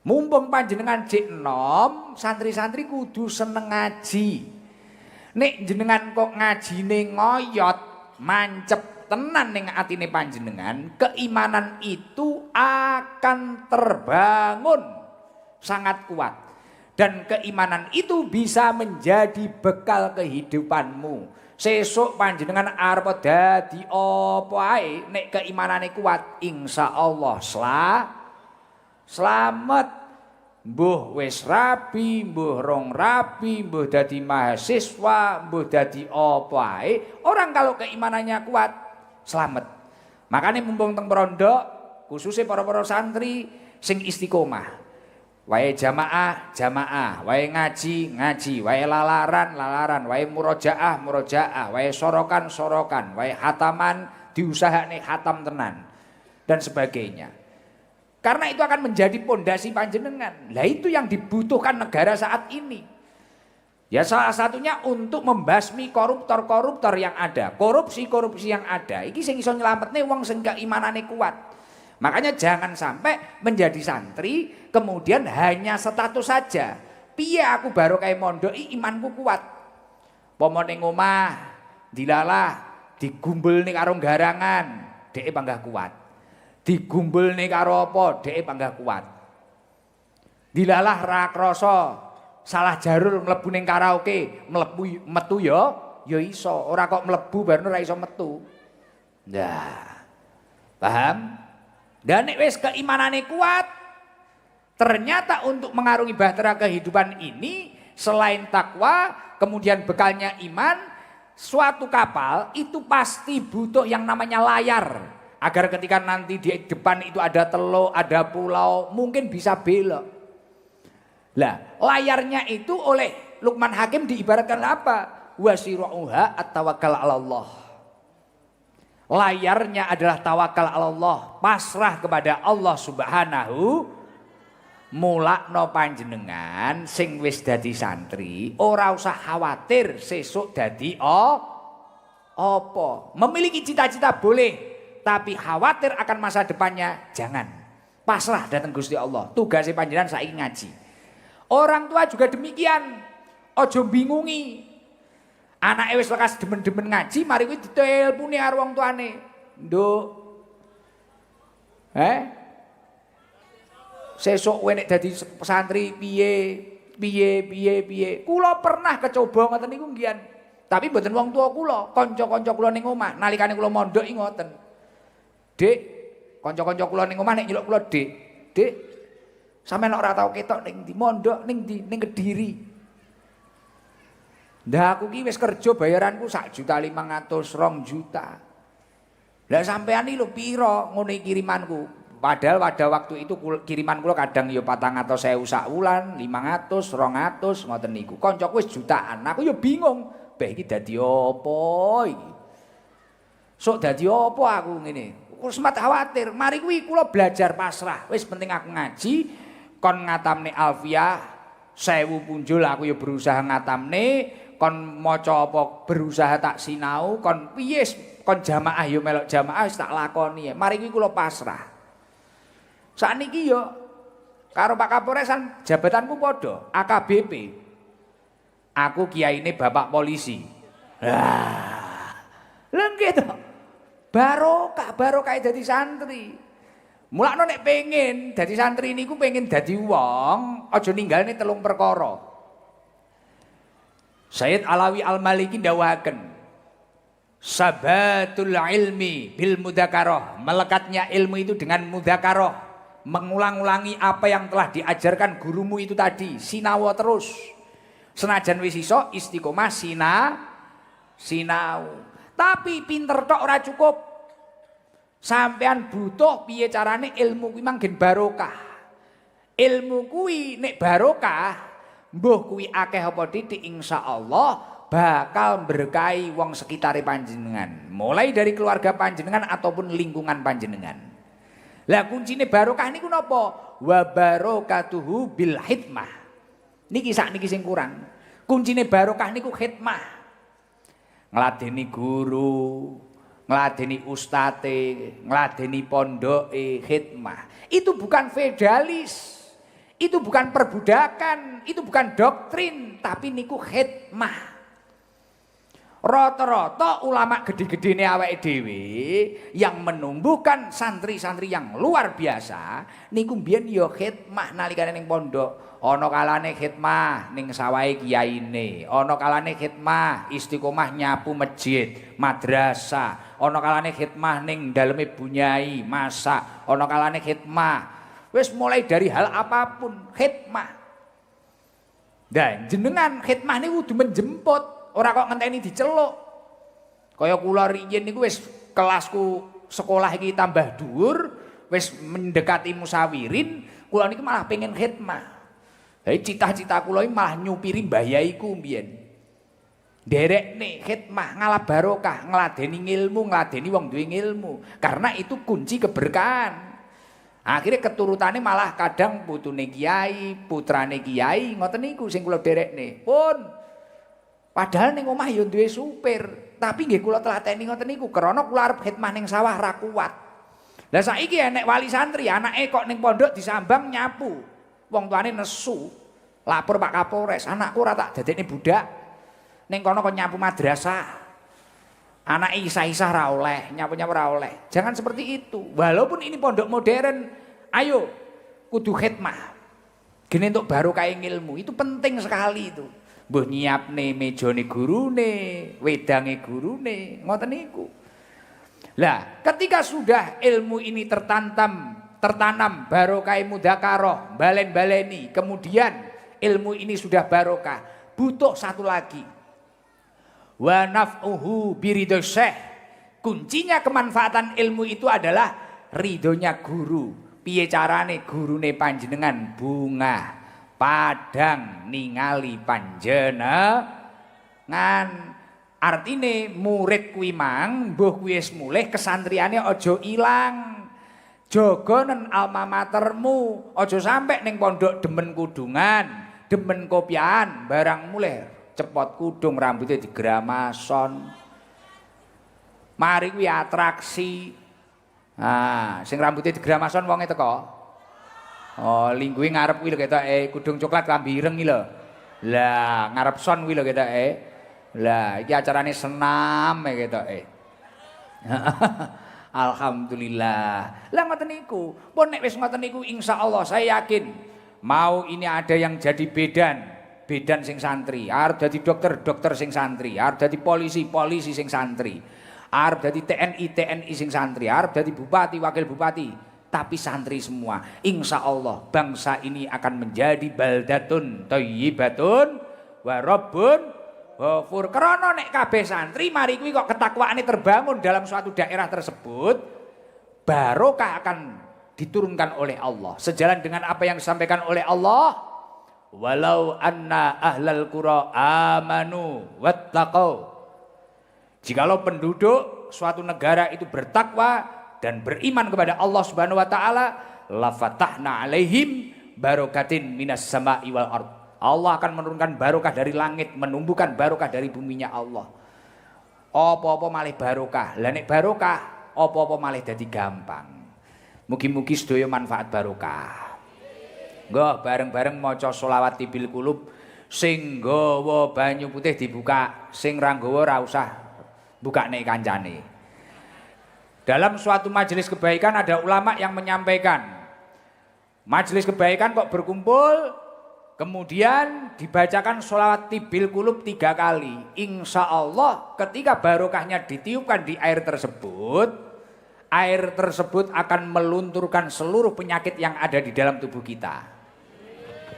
[SPEAKER 1] Mumpung panjenengan jek nom, santri-santri kudu seneng ngaji. Nek jenengan kok ngajine ngoyot, mancep tenan ning atine panjenengan, keimanan itu akan terbangun sangat kuat. Dan keimanan itu bisa menjadi bekal kehidupanmu. Sesuk panjenengan arep dadi apa ae nek keimanane kuat, insyaallah slamet. Mbuh wis rabi, mbuh rong rabi, mbuh dadi mahasiswa, mbuh dadi apa ae, orang kalau keimanannya kuat selamat. Makanya mumpung teng pondok, khususnya para santri sing istiqomah. Wae jamaah, wae ngaji, wae lalaran, wae murojaah, wae sorokan, wae hataman diusahane hatam tenan dan sebagainya. Karena itu akan menjadi pondasi panjenengan. Lah itu yang dibutuhkan negara saat ini. Ya salah satunya untuk membasmi koruptor yang ada, korupsi yang ada. Iki sing iso nyelametne wong sing keimanane kuat. Makanya jangan sampai menjadi santri kemudian hanya status saja. Piye aku baru kayak mondok imanku kuat. Pomo ning omah dilalah digumbul ning karo garangan, dhek panggah kuat. Digumbul ning karo apa, dhek panggah kuat. Dilalah ra krasa salah jarul mlebu ning karaoke, mlebu metu ya iso. Ora kok mlebu bareng ora iso metu. Nah. Paham? Dan nek wis keimanane kuat, ternyata untuk mengarungi bahtera kehidupan ini selain takwa, kemudian bekalnya iman, suatu kapal itu pasti butuh yang namanya layar. Agar ketika nanti di depan itu ada teluk, ada pulau, mungkin bisa belok. Lah, layarnya itu oleh Luqman Hakim diibaratkan apa? Wasiruha at-tawakkal 'ala Allah. Layarnya adalah tawakal 'ala Allah, pasrah kepada Allah Subhanahu. Mulakno panjenengan sing wis dadi santri, ora usah khawatir sesuk dadi apa. Memiliki cita-cita boleh, tapi khawatir akan masa depannya jangan. Pasrah datang Gusti Allah. Tugasnya panjenengan saiki ngaji. Orang tua juga demikian. aja bingungi. Anake wis lekas demen-demen ngaji, mari kuwi ditelponi karo wong tuane. Nduk. Sesuk kowe nek dadi pesantri piye. Kula pernah kecoba ngoten niku nggih. Tapi mboten wong tua kula, kanca-kanca kula ning omah nalikane kula mondok iki ngoten. Dik, kanca-kanca kula ning omah nek nyeluk kula, Dik. Sampeyan ora tau ketok ning ndi mondok ning ndi ning Kediri. Ndah aku ki wis kerja bayaranku 1.500.000, 2 juta. Lah sampeyan iki lho pira ngene kirimanku? Padahal pada waktu itu kiriman kula kadang ya 400.000 sak wulan, 500, 200 ngoten niku. Kancaku wis jutaan. Aku ya bingung, bae iki dadi apa iki? Sok dadi apa aku ngene? Sempat khawatir. Mari kuwi kula belajar pasrah. Wis penting aku ngaji, kon ngatamne Alfiah 1000 punjul aku ya berusaha ngatamne, kon maca apa berusaha tak sinau, kon piye kon jamaah ya melok jamaah wis tak lakoni. Mari kuwi kula pasrah. Sakniki yo karo Pak Kapolresan jabatanku padha AKBP. Aku kiyaine bapak polisi. Lah nggih to. Barokah dadi santri. Mulakno nek pengen dadi santri niku pengen dadi wong, aja ninggalne 3 perkara. Sayyid Alawi Al-Maliki ndawuhaken sabatul ilmi bil mudzakarah. Melekatnya ilmu itu dengan mudzakarah. Mengulang-ulangi apa yang telah diajarkan gurumu itu tadi, sinawa terus. Senajan wis iso istiqomah sinau. Tapi pinter tok ora cukup. Sampean butuh piye carane ilmu kuwi manggen barokah. Ilmu kuwi nek barokah, mbuh kuwi akeh apa titik insyaallah bakal berkahi wong sekitare panjenengan. Mulai dari keluarga panjenengan ataupun lingkungan panjenengan. Lah kuncine barokah niku napa? Wa barokatuhu bil hikmah. Niki sakniki sing kurang. Kuncine barokah niku hikmah. Ngladeni guru, ngladeni ustate, ngladeni pondoke, hikmah. Itu bukan feodalis. Itu bukan perbudakan, itu bukan doktrin, tapi niku hikmah. Rata-rata ulama gede-gedene awake dhewe yang menumbuhkan santri-santri yang luar biasa niku mbiyen ya khidmah nalikane ning pondok. Ana kalane khidmah ning sawahe kiyaine, ana kalane khidmah istiqomah nyapu masjid, madrasah, ana kalane khidmah ning daleme bunyai, masak, ana kalane khidmah. Wis mulai dari hal apapun khidmah. Dan jenengan khidmah niku kudu menjemput. Ora kok ngenteni diceluk. Kaya kula riyen niku wis kelasku sekolah iki tambah dhuwur, wis mendekati musawirin, kula niku malah pengen khidmah. Jadi cita-cita kula iki malah nyupiri mbah yaiku mbiyen. Nderekne khidmah ngalah barokah, ngladeni ilmu, ngladeni wong duwe ilmu. Karena itu kunci keberkahan. Akhirnya keturutane malah kadang putune kiai, putrane kiai, ngoten niku sing kula derekne. Pun padahal ning omah ya duwe supir, tapi nggih kula telateni ngoten niku krana kula arep khidmah ning sawah ra kuat. Lah saiki enek wali santri, anake kok ning pondok disambang nyapu. Wong tuane nesu. Lapor Pak Kapolres, anakku ora tak dadekne budak. Ning kono kok nyapu madrasah. Anake isa-isa ra oleh, nyapu-nyapu ra oleh. Jangan seperti itu. Walaupun ini pondok modern, ayo kudu khidmah. Gene untuk barokah ilmu, itu penting sekali itu. Mbuh nyiapne mejane gurune, wedange gurune, ngoten niku. Lah, ketika sudah ilmu ini tertanam barokah mudzakarah, balen-baleni, kemudian ilmu ini sudah barokah, butuh satu lagi. Wa naf'uhu biridho syekh. Kuncinya kemanfaatan ilmu itu adalah ridhonya guru. Piye carane gurune panjenengan bungah padang ningali panjenengan. Artine murid kuwi mang mbuh kuwi wis mulih kesantriane aja ilang. Jaga nen alma matermu, aja sampe ning pondok demen kudungan, demen kopian, barang mulih cepot kudung rambutnya digramason. Mari kuwi atraksi. Nah, sing rambutnya digramason wonge teko. Oh, lingguhe ngarep kuwi lho ketok kudung coklat klambi ireng iki lho. Lah ngarep son kuwi lho ketoke. Lah iki acarane senam ketoke. Alhamdulillah. Lah ngoten niku. Pun nek wis ngoten niku insyaallah saya yakin mau ini ada yang jadi bedan sing santri, arep dadi dokter sing santri, arep dadi polisi sing santri, arep dadi TNI sing santri, arep dadi bupati, wakil bupati, tapi santri semua. Insyaallah bangsa ini akan menjadi baldatun thayyibatun wa rabbun ghafur. Karena nek kabeh santri mari kuwi kok ketakwaane terbangun dalam suatu daerah tersebut, barokah akan diturunkan oleh Allah. Sejalan dengan apa yang disampaikan oleh Allah, walau anna ahlal qura amanu wattaqau. Jikalau penduduk suatu negara itu bertakwa dan beriman kepada Allah Subhanahu wa taala, la fatahna alaihim barokatin minas sama'i wal ard. Allah akan menurunkan barokah dari langit, menumbuhkan barokah dari buminya Allah. Apa-apa malih barokah. Lah nek barokah, apa-apa malih dadi gampang. Mugi-mugi sedaya manfaat barokah. Nggih, bareng-bareng maca sholawat tibil kulub, sing nggawa banyu putih dibuka, sing ra nggawa ora usah bukane kancane. Dalam suatu majelis kebaikan ada ulama yang menyampaikan, majelis kebaikan kok berkumpul, kemudian dibacakan sholawat tibil kulub 3 kali. Insya Allah ketika barokahnya ditiupkan di air tersebut akan melunturkan seluruh penyakit yang ada di dalam tubuh kita.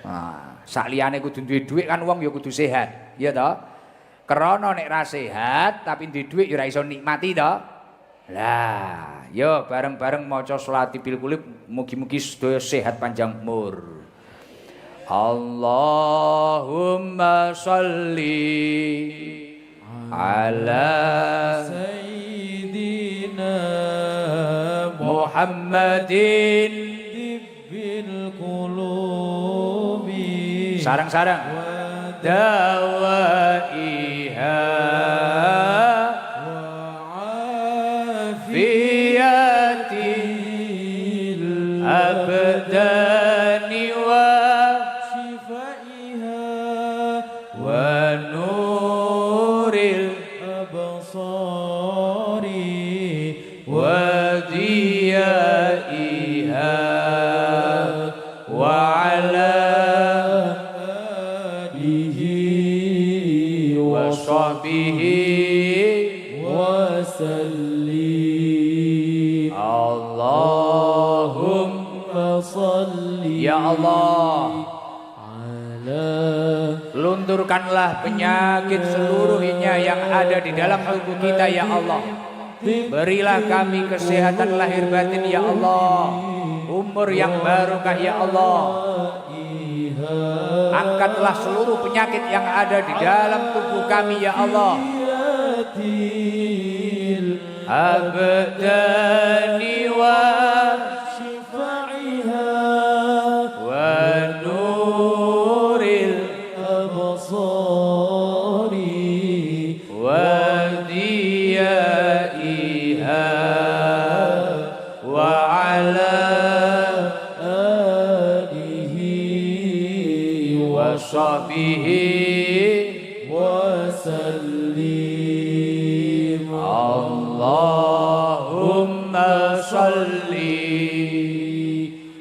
[SPEAKER 1] Nah, sakliyane kudu duwe dhuwit kan wong ya kudu sehat, ya toh? Krana nek ra sehat tapi duwe dhuwit ya ora iso nikmati toh. Lah, yo bareng-bareng maca sholawat tibil kulub, mugi-mugi sedaya sehat panjang umur. Allahumma sholli ala sayyidina Muhammadin bil qulubi sarang-sarang dawaiha wa afiyatil abdani wa shifaiha wa nuril absari wa diyaiha wa ala alihi wa sahbihi wa sallim. Allahumma salli ya Allah, lunturkanlah penyakit seluruhnya yang ada di dalam tubuh kita ya Allah. Berilah kami kesehatan lahir batin ya Allah, umur yang barokah ya Allah. Angkatlah seluruh penyakit yang ada di dalam tubuh kami ya Allah. Abdani wa shifaiha wa nuril absari wa diyaiha wa ala alihi wa sahbihi wa sallim. Allahumma salli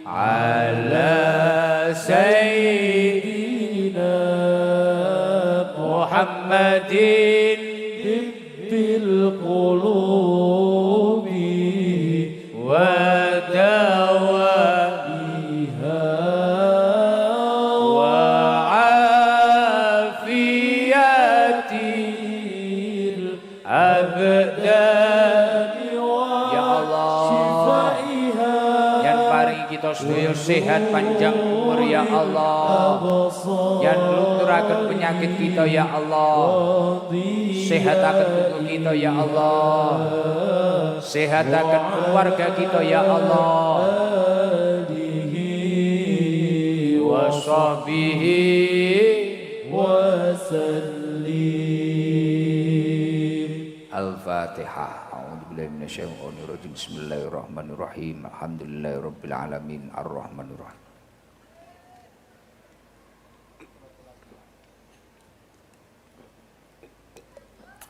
[SPEAKER 1] ala sayyidina Muhammadin bil qulubi wa dawaiha wa afiyatil abdani ya Allah, yang paringi kita sedaya sehat panjang umur ya Allah, yang lunturkan penyakit kita ya Allah, sehataken tubuh kita ya Allah, sehataken keluarga kita ya Allah, wa sahbihi wa sallim. Al-Fatihah. A'udzubillahi minasyaitonir rajim. Bismillahirrahmanirrahim. Alhamdulillahirabbil alamin arrahmanirrahim.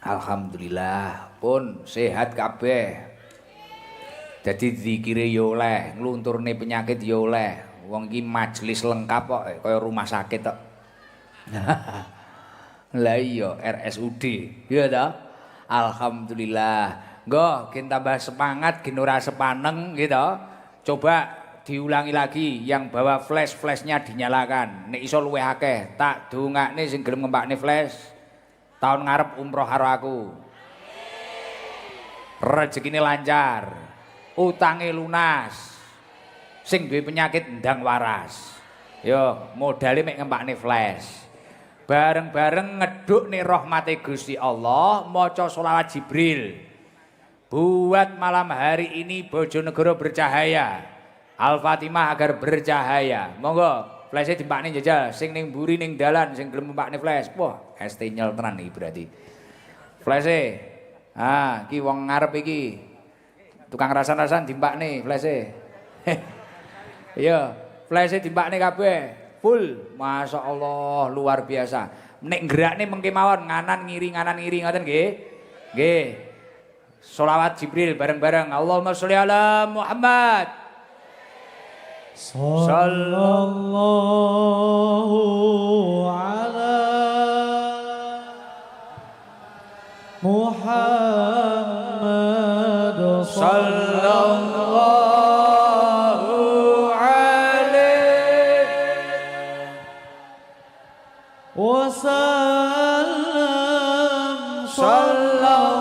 [SPEAKER 1] Alhamdulillah pun sehat kabeh. Jadi zikire yo oleh, nglunturne penyakit yo oleh. Wong iki majelis lengkap kok kaya rumah sakit kok. Lah iya RSUD, iya ta? Alhamdulillah. Nggo gen tambah semangat, gen ora sepaneng gitu. Coba diulangi lagi yang bawa flashnya dinyalakan. Nek iso luwih akeh, tak dongakne sing gelem ngembakne flash. Tahun ngarep umroh karo aku. Rezekine lancar, utange lunas, sing duwe penyakit ndang waras. Yo modale mek ngembakne flash. Bareng-bareng ngedukne rahmate Gusti Allah, maca sholawat Jibril. Buat malam hari ini Bojonegoro bercahaya. Al-Fatimah agar bercahaya. Monggo flash-e dimbakne jajal, sing ning mburi ning dalan sing gelem mbakne flash. Wah, ST nyel tenan iki berarti. Flash-e. Ah, iki wong ngarep iki. Tukang rasan-rasan dimbakne flash-e. Iya, flash-e dimbakne kabeh. Full. Masya Allah, luar biasa. Nek gerakne mengke mawon nganan ngiri ngoten nggih. Nggih. Sholawat Jibril bareng-bareng. Allahumma sholli ala Muhammad.
[SPEAKER 2] Sallallahu ala Muhammad
[SPEAKER 1] sallallahu alaihi
[SPEAKER 2] wasallam.
[SPEAKER 1] Sallallahu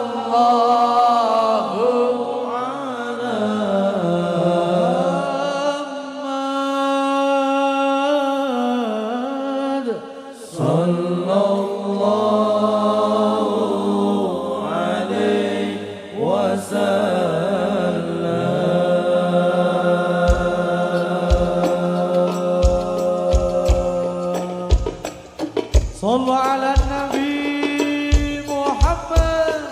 [SPEAKER 2] صلوا على النبي محمد.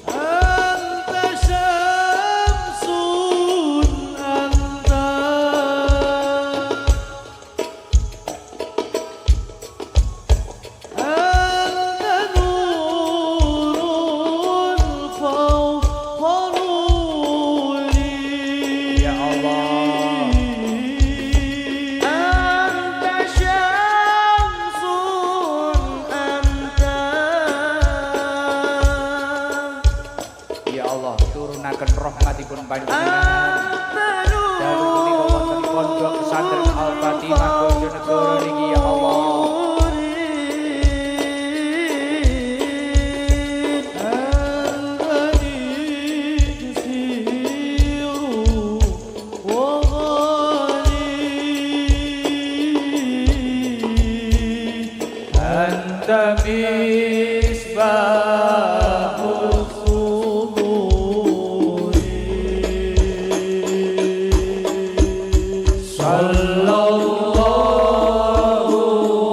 [SPEAKER 2] أنت شمس أنت نور فوق نوري.
[SPEAKER 1] Ya Allah. Turunaken rahmatipun panjenengan. Dalu punika wonten pondok pesantren Al-Fatimah Bojonegoro niki ya Allah. Anta misbahul sallallahu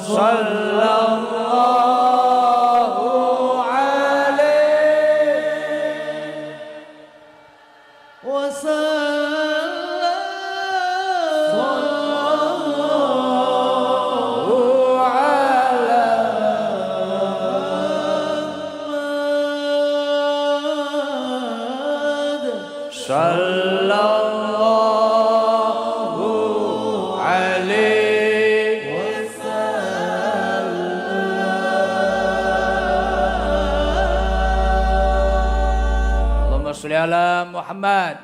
[SPEAKER 1] sallallahu alaihi sallallahu alaihi Allahumma sholli ala Muhammad.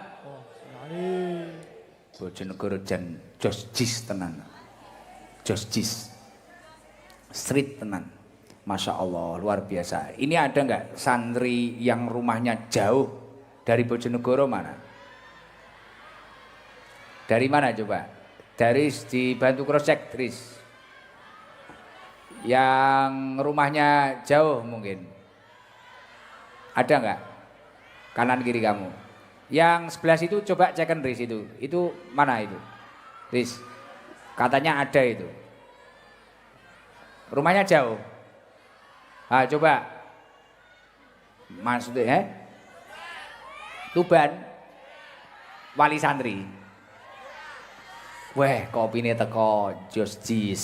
[SPEAKER 1] Bojonegoro jan jos jis tenan. Jos jis. Street tenan. Masya Allah, luar biasa. Ini ada nggak santri yang rumahnya jauh dari Bojonegoro mana? Dari mana coba? Dari dibantu cross check, Tris. Yang rumahnya jauh mungkin. Ada nggak? Kanan kiri kamu. Yang sebelah situ coba cekan Riz itu. Itu mana itu? Riz. Katanya ada itu. Rumahnya jauh. Ah, coba. Maksudnya Tuban. Wali santri. Weh, kopine teko jos jis.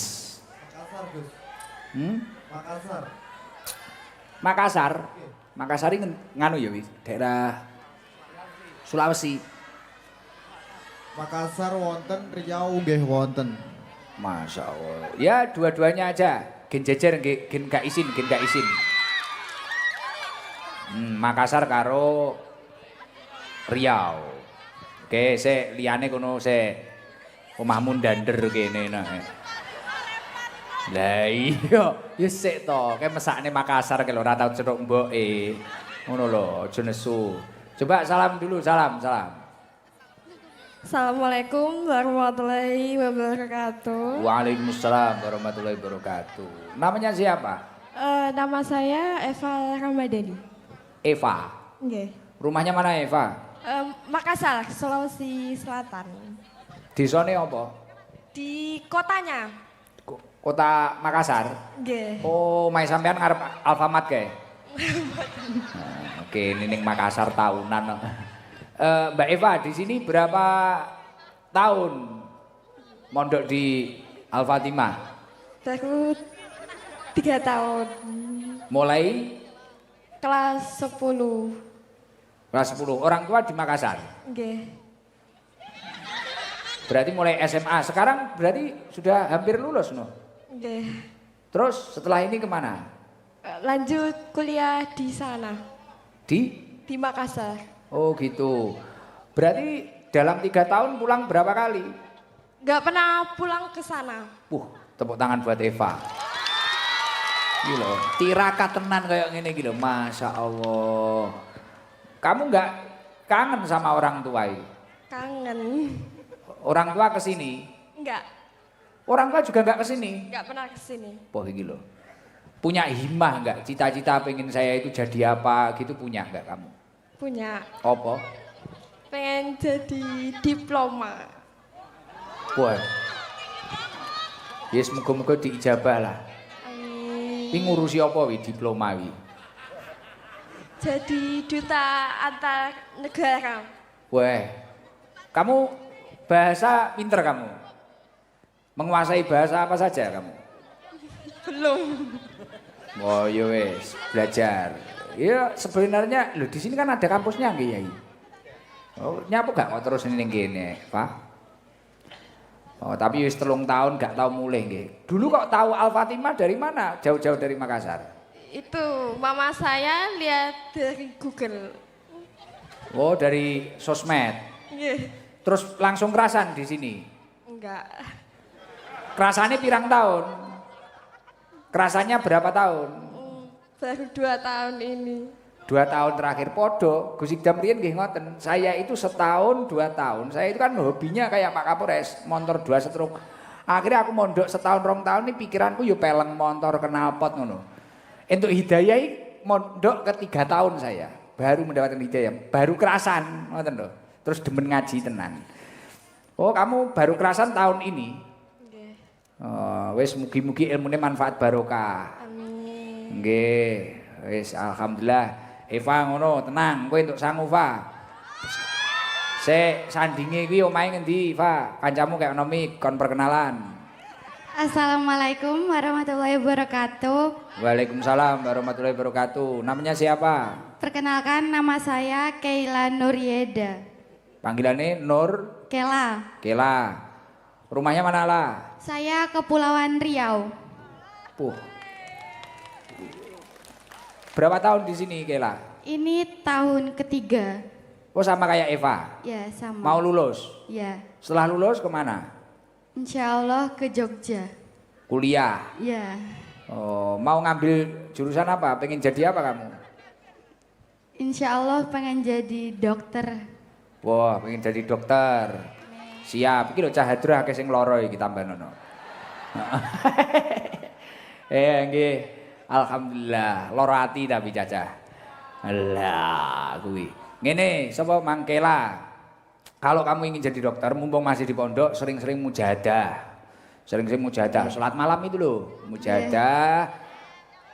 [SPEAKER 3] Makassar, Gus. Makassar.
[SPEAKER 1] Makassar. Makassar ini nganu ya wis, daerah Sulawesi.
[SPEAKER 3] Makassar wonten, Riau nggih wonten.
[SPEAKER 1] Masya Allah. Ya dua-duanya aja. Gen jejer, gen gak isin, gen gak isin. Makassar karo Riau. Oke, se liyane kono se omahmu ndander kene nah. Lah iya, ya sik to, kae mesakne Makassar ke lho ora tau cetuk mboke. Ngono lho, aja nesu. Coba salam dulu, salam.
[SPEAKER 4] Assalamualaikum warahmatullahi wabarakatuh.
[SPEAKER 1] Waalaikumsalam warahmatullahi wabarakatuh. Namanya siapa?
[SPEAKER 4] Nama saya Eva Ramadhani.
[SPEAKER 1] Eva.
[SPEAKER 4] Nggih.
[SPEAKER 1] Rumahnya mana Eva?
[SPEAKER 4] Makassar, Sulawesi Selatan.
[SPEAKER 1] Desane apa?
[SPEAKER 4] Di kotanya.
[SPEAKER 1] Kota Makassar.
[SPEAKER 4] Nggih.
[SPEAKER 1] Oh, mai sampean ngarep Alfamart kae. Oke, ini ning Makassar tahunan. Mbak Eva, di sini berapa tahun mondok di Al-Fatimah?
[SPEAKER 4] Baru 3 tahun.
[SPEAKER 1] Mulai
[SPEAKER 4] Kelas 10.
[SPEAKER 1] kelas 10. Orang tua di Makassar.
[SPEAKER 4] Nggih.
[SPEAKER 1] Berarti mulai SMA. Sekarang berarti sudah hampir lulus, no?
[SPEAKER 4] Nggih.
[SPEAKER 1] Terus setelah ini kemana?
[SPEAKER 4] Lanjut kuliah di sana. Di Makassar.
[SPEAKER 1] Oh gitu. Berarti dalam 3 tahun pulang berapa kali?
[SPEAKER 4] Nggak pernah pulang ke sana.
[SPEAKER 1] Tepuk tangan buat Eva. Gila, tirakat tenan kayak gini gitu. Masya Allah. Kamu nggak kangen sama orang tua ini?
[SPEAKER 4] Kangen.
[SPEAKER 1] Orang tua kesini?
[SPEAKER 4] Enggak.
[SPEAKER 1] Orang tua juga nggak kesini?
[SPEAKER 4] Nggak pernah kesini.
[SPEAKER 1] Wah gitu. Punya himah nggak? Cita-cita pengen saya itu jadi apa gitu punya nggak kamu?
[SPEAKER 4] Punya.
[SPEAKER 1] Apa?
[SPEAKER 4] Pengen jadi diploma.
[SPEAKER 1] Wah. Ya semoga-moga diijabah lah.
[SPEAKER 4] Amin.
[SPEAKER 1] Ini ngurusi apa wi diploma wi?
[SPEAKER 4] Jadi duta antar negara.
[SPEAKER 1] Wah. Kamu bahasa pinter kamu? Menguasai bahasa apa saja kamu?
[SPEAKER 4] Belum.
[SPEAKER 1] Oh ya wes, belajar. Ya sebenarnya loh di sini kan ada kampusnya nggih Yai. Oh, nyapu gak kok terus ning kene, Pak? Oh, tapi wis 3 tahun gak tahu mulih nggih. Dulu kok tahu Al-Fatimah dari mana? Jauh-jauh dari Makassar.
[SPEAKER 4] Itu mama saya lihat dari Google.
[SPEAKER 1] Oh, dari sosmed.
[SPEAKER 4] Nggih.
[SPEAKER 1] Terus langsung kerasan di sini.
[SPEAKER 4] Enggak.
[SPEAKER 1] Kerasannya pirang tahun? Kerasannya berapa tahun?
[SPEAKER 4] Baru 2 tahun ini.
[SPEAKER 1] 2 tahun terakhir podo, Gus Ikdam riyen nggih ngoten. Saya itu setahun 2 tahun. Saya itu kan hobinya kayak Pak Kapolres, motor 2 stroke. Akhirnya aku mondok setahun 2 tahun nih pikiranku yo peleng motor knalpot ngono. Untuk hidayah mondok ke 3 tahun saya. Baru mendapatkan hidayah, baru kerasan ngoten lho. Terus demen ngaji tenan. Oh, kamu baru kerasan tahun ini?
[SPEAKER 4] Nggih.
[SPEAKER 1] Wis mugi-mugi ilmune manfaat barokah.
[SPEAKER 4] Amin.
[SPEAKER 1] Nggih, wis alhamdulillah. Eva ngono, tenang, kowe entuk sangu, Fa. Sik sandinge kuwi omahe ngendi, Fa? Kancamu kayak ono mik kon perkenalan.
[SPEAKER 5] Assalamualaikum warahmatullahi wabarakatuh.
[SPEAKER 1] Waalaikumsalam warahmatullahi wabarakatuh. Namanya siapa?
[SPEAKER 5] Perkenalkan, nama saya Keila Nurieda.
[SPEAKER 1] Panggilannya Nur
[SPEAKER 5] Kela.
[SPEAKER 1] Kela. Rumahnya mana lah?
[SPEAKER 5] Saya Kepulauan Riau.
[SPEAKER 1] Berapa tahun di sini Kela?
[SPEAKER 5] Ini tahun ketiga.
[SPEAKER 1] Oh sama kayak Eva?
[SPEAKER 5] Ya, sama.
[SPEAKER 1] Mau lulus?
[SPEAKER 5] Ya.
[SPEAKER 1] Setelah lulus kemana?
[SPEAKER 5] Insya Allah ke Jogja.
[SPEAKER 1] Kuliah?
[SPEAKER 5] Ya.
[SPEAKER 1] Oh, mau ngambil jurusan apa? Pengen jadi apa kamu?
[SPEAKER 5] Insya Allah pengen jadi dokter.
[SPEAKER 1] Wah, pengen jadi dokter. Siap. Iki lho cah hadra akeh sing lara iki tambanono. Nggih. Alhamdulillah, lara ati tapi Caca. Alah, kuwi. Ngene, sapa Mangkela? Kalau kamu ingin jadi dokter, mumpung masih di pondok, sering-sering mujahadah. Sering-sering mujahadah, salat malam itu loh, mujahadah.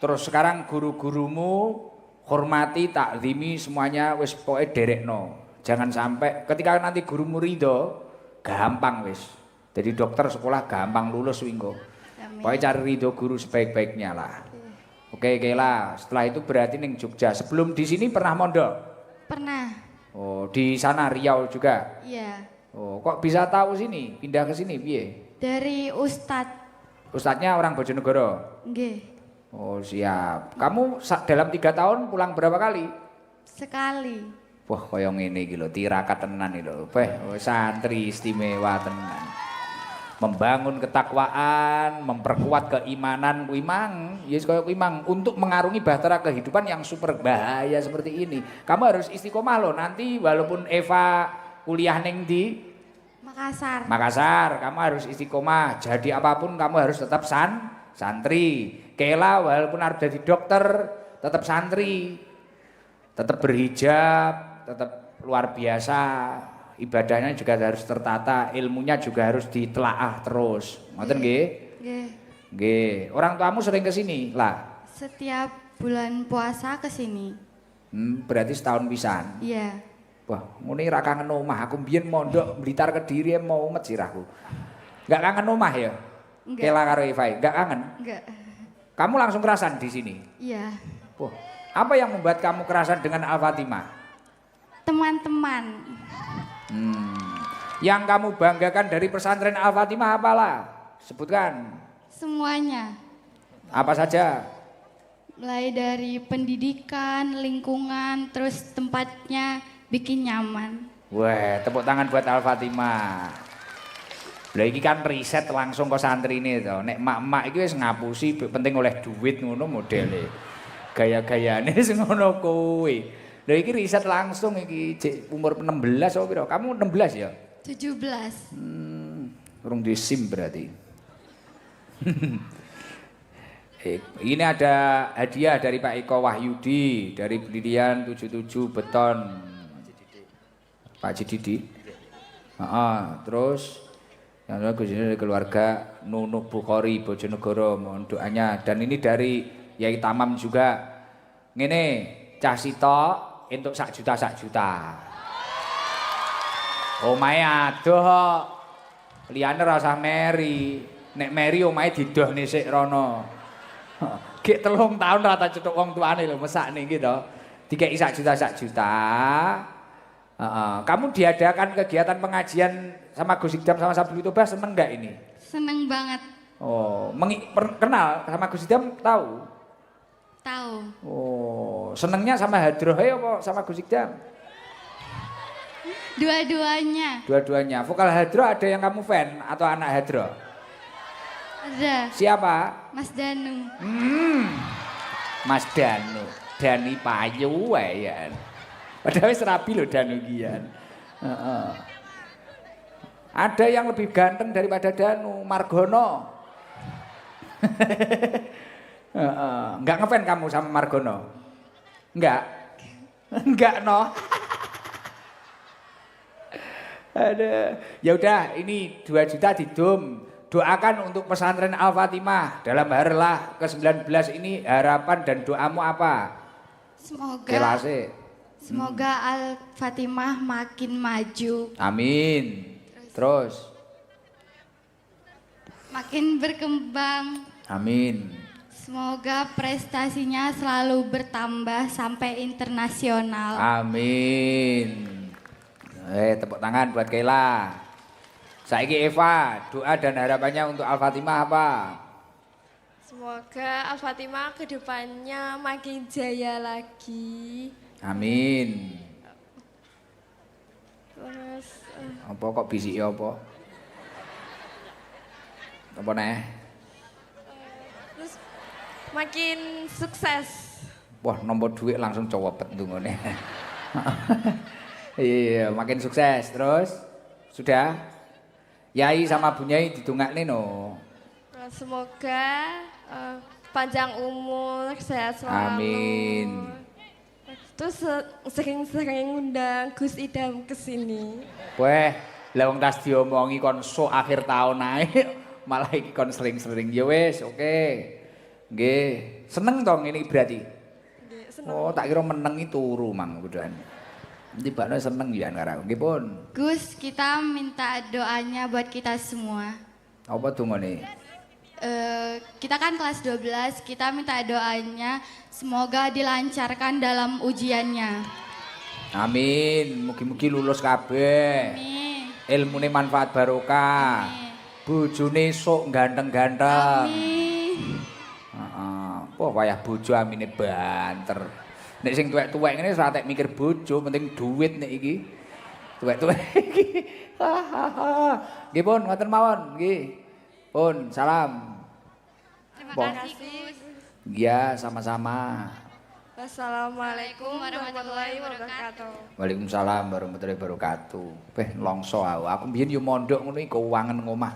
[SPEAKER 1] Terus sekarang guru-gurumu hormati, takzimi semuanya wis pokoke derekno. Jangan sampai ketika nanti gurumu ridho, gampang wis. Jadi dokter sekolah gampang lulus wingko. Pokoknya cari ridho guru sebaik-baiknya lah. Oke, Kela. Setelah itu berarti ning Jogja. Sebelum di sini pernah mondok?
[SPEAKER 5] Pernah.
[SPEAKER 1] Oh, di sana Riau juga.
[SPEAKER 5] Iya.
[SPEAKER 1] Oh, kok bisa tahu sini? Pindah ke sini piye?
[SPEAKER 5] Dari Ustadz.
[SPEAKER 1] Ustadznya orang Bojonegoro.
[SPEAKER 5] Nggih.
[SPEAKER 1] Oh, siap. Kamu dalam 3 tahun pulang berapa kali?
[SPEAKER 5] Sekali.
[SPEAKER 1] Wah, kaya ngene iki lho, tirakat tenan iki lho. Santri istimewa tenan. Membangun ketakwaan, memperkuat keimanan kuwi mang, ya kaya kuwi mang untuk mengarungi bahtera kehidupan yang super bahaya seperti ini. Kamu harus istiqomah loh nanti walaupun Eva kuliah ning di
[SPEAKER 5] Makassar.
[SPEAKER 1] Makassar, kamu harus istiqomah. Jadi apapun kamu harus tetap santri. Kela walaupun harus jadi dokter, tetap santri. Tetap berhijab, tetap luar biasa. Ibadahnya juga harus tertata, ilmunya juga harus ditelaah terus. Ngoten nggih?
[SPEAKER 5] Nggih.
[SPEAKER 1] Nggih. Orang tuamu sering ke sini lah.
[SPEAKER 5] Setiap bulan puasa ke sini.
[SPEAKER 1] Berarti setahun pisan.
[SPEAKER 5] Iya.
[SPEAKER 1] Wah, ngene ra kangen omah. Aku mbiyen mondok Blitar Kediri mau umet sirahku. Enggak kangen omah ya?
[SPEAKER 5] Enggak.
[SPEAKER 1] Kela karo Eva, enggak kangen?
[SPEAKER 5] Enggak.
[SPEAKER 1] Kamu langsung kerasan di sini?
[SPEAKER 5] Iya.
[SPEAKER 1] Wah, apa yang membuat kamu kerasan dengan Al-Fatimah?
[SPEAKER 5] Teman-teman.
[SPEAKER 1] Yang kamu banggakan dari pesantren Al-Fatimah apalah? Sebutkan.
[SPEAKER 5] Semuanya.
[SPEAKER 1] Apa saja?
[SPEAKER 5] Mulai dari pendidikan, lingkungan, terus tempatnya bikin nyaman.
[SPEAKER 1] Wah, tepuk tangan buat Al-Fatimah. Lah iki kan riset langsung ke santrine to. Nek mak-mak iki wis ngapusi penting oleh duit ngono modele. Gaya-gayane sing ngono kuwi. Lah iki riset langsung iki umur 16 apa piro? Kamu 16 ya?
[SPEAKER 5] 17.
[SPEAKER 1] Urung di SIM berarti. Ini ada hadiah dari Pak Eko Wahyudi dari Brilian 77 Beton. Pak Cididi. Terus yang Gus ini dari keluarga Nunuk Bukhari Bojonegoro, mohon doanya. Dan ini dari Yai Tamam juga. Ngene, cah sitok entuk sak juta. Omahe adoh. Liyane ra usah meri. Nek meri omahe didohne sik rono. Gek 3 tahun rata cetuk wong tuane lho mesakne iki to. Dikeki sak juta. Kamu diadakan kegiatan pengajian sama Gus Idam sama Sabtu Toba seneng enggak ini?
[SPEAKER 5] Seneng banget.
[SPEAKER 1] Oh, kenal sama Gus Idam tahu?
[SPEAKER 5] Tahu.
[SPEAKER 1] Oh, senengnya sama Hadrohe apa sama Gus Idam?
[SPEAKER 5] Dua-duanya.
[SPEAKER 1] Dua-duanya. Vokal Hadro ada yang kamu fan atau anak Hadro?
[SPEAKER 5] Ada.
[SPEAKER 1] Siapa?
[SPEAKER 5] Mas Danu.
[SPEAKER 1] Mas Danu. Dani Payu ya. Padahal wis rabi lho Danu kian. Ada yang lebih ganteng daripada Danu, Margono. Enggak ngefan kamu sama Margono? Enggak? Enggak no. Ada. Ya udah, ini 2 juta didum. doakan untuk pesantren Al-Fatimah dalam harlah ke-19 ini, harapan dan doamu apa?
[SPEAKER 5] Semoga
[SPEAKER 1] Kelase.
[SPEAKER 5] Al-Fatimah makin maju,
[SPEAKER 1] Amin. Terus.
[SPEAKER 5] makin berkembang.
[SPEAKER 1] Amin.
[SPEAKER 5] Semoga prestasinya selalu bertambah sampai internasional.
[SPEAKER 1] Amin. Tepuk tangan buat Kela. Saiki Eva, doa dan harapannya untuk Al-Fatimah apa?
[SPEAKER 4] Semoga Al-Fatimah kedepannya makin jaya lagi.
[SPEAKER 1] Amin.
[SPEAKER 4] Terus
[SPEAKER 1] Apa kok bisiki apa? Apa neh?
[SPEAKER 4] terus makin sukses.
[SPEAKER 1] Wah, nomor duit langsung cowopet ndungone. Iya, makin sukses. Terus sudah Yai sama Bu Nyai didongakne no.
[SPEAKER 4] Semoga panjang umur, sehat selalu.
[SPEAKER 1] Amin.
[SPEAKER 4] Terus sering-sering undang Gus Idam ke sini.
[SPEAKER 1] Weh, lah wong tas diomongi kon sok akhir tahun ae malah iki kon sering-sering. Ya wis, oke. Nggih. Seneng dong ini berarti.
[SPEAKER 4] Nggih, seneng.
[SPEAKER 1] Oh, tak kira menengi turu mang kuduan. Tibane seneng ya karo. Nggih pun.
[SPEAKER 5] Gus, kita minta doanya buat kita semua.
[SPEAKER 1] Apa dongane?
[SPEAKER 5] Kita kan kelas 12, kita minta doanya semoga dilancarkan dalam ujiannya.
[SPEAKER 1] Amin. Mugi-mugi lulus kabeh.
[SPEAKER 5] Amin.
[SPEAKER 1] Ilmune manfaat barokah.
[SPEAKER 5] Amin.
[SPEAKER 1] Bojone sok ganteng-ganteng.
[SPEAKER 5] Amin.
[SPEAKER 1] Heeh. Wah, wayah bojo amine banter. Nek sing tuwek-tuwek ngene ora tek mikir bojo, penting duit nek iki. Tuwek-tuwek iki. Nggih pun, ngoten mawon, nggih. Pun, salam.
[SPEAKER 5] Terima kasih, Gus.
[SPEAKER 1] Iya, sama-sama.
[SPEAKER 4] Wassalamualaikum warahmatullahi wabarakatuh.
[SPEAKER 1] Waalaikumsalam warahmatullahi wabarakatuh. Longso aku mbiyen yo mondok ngono iki keuangan ngomah.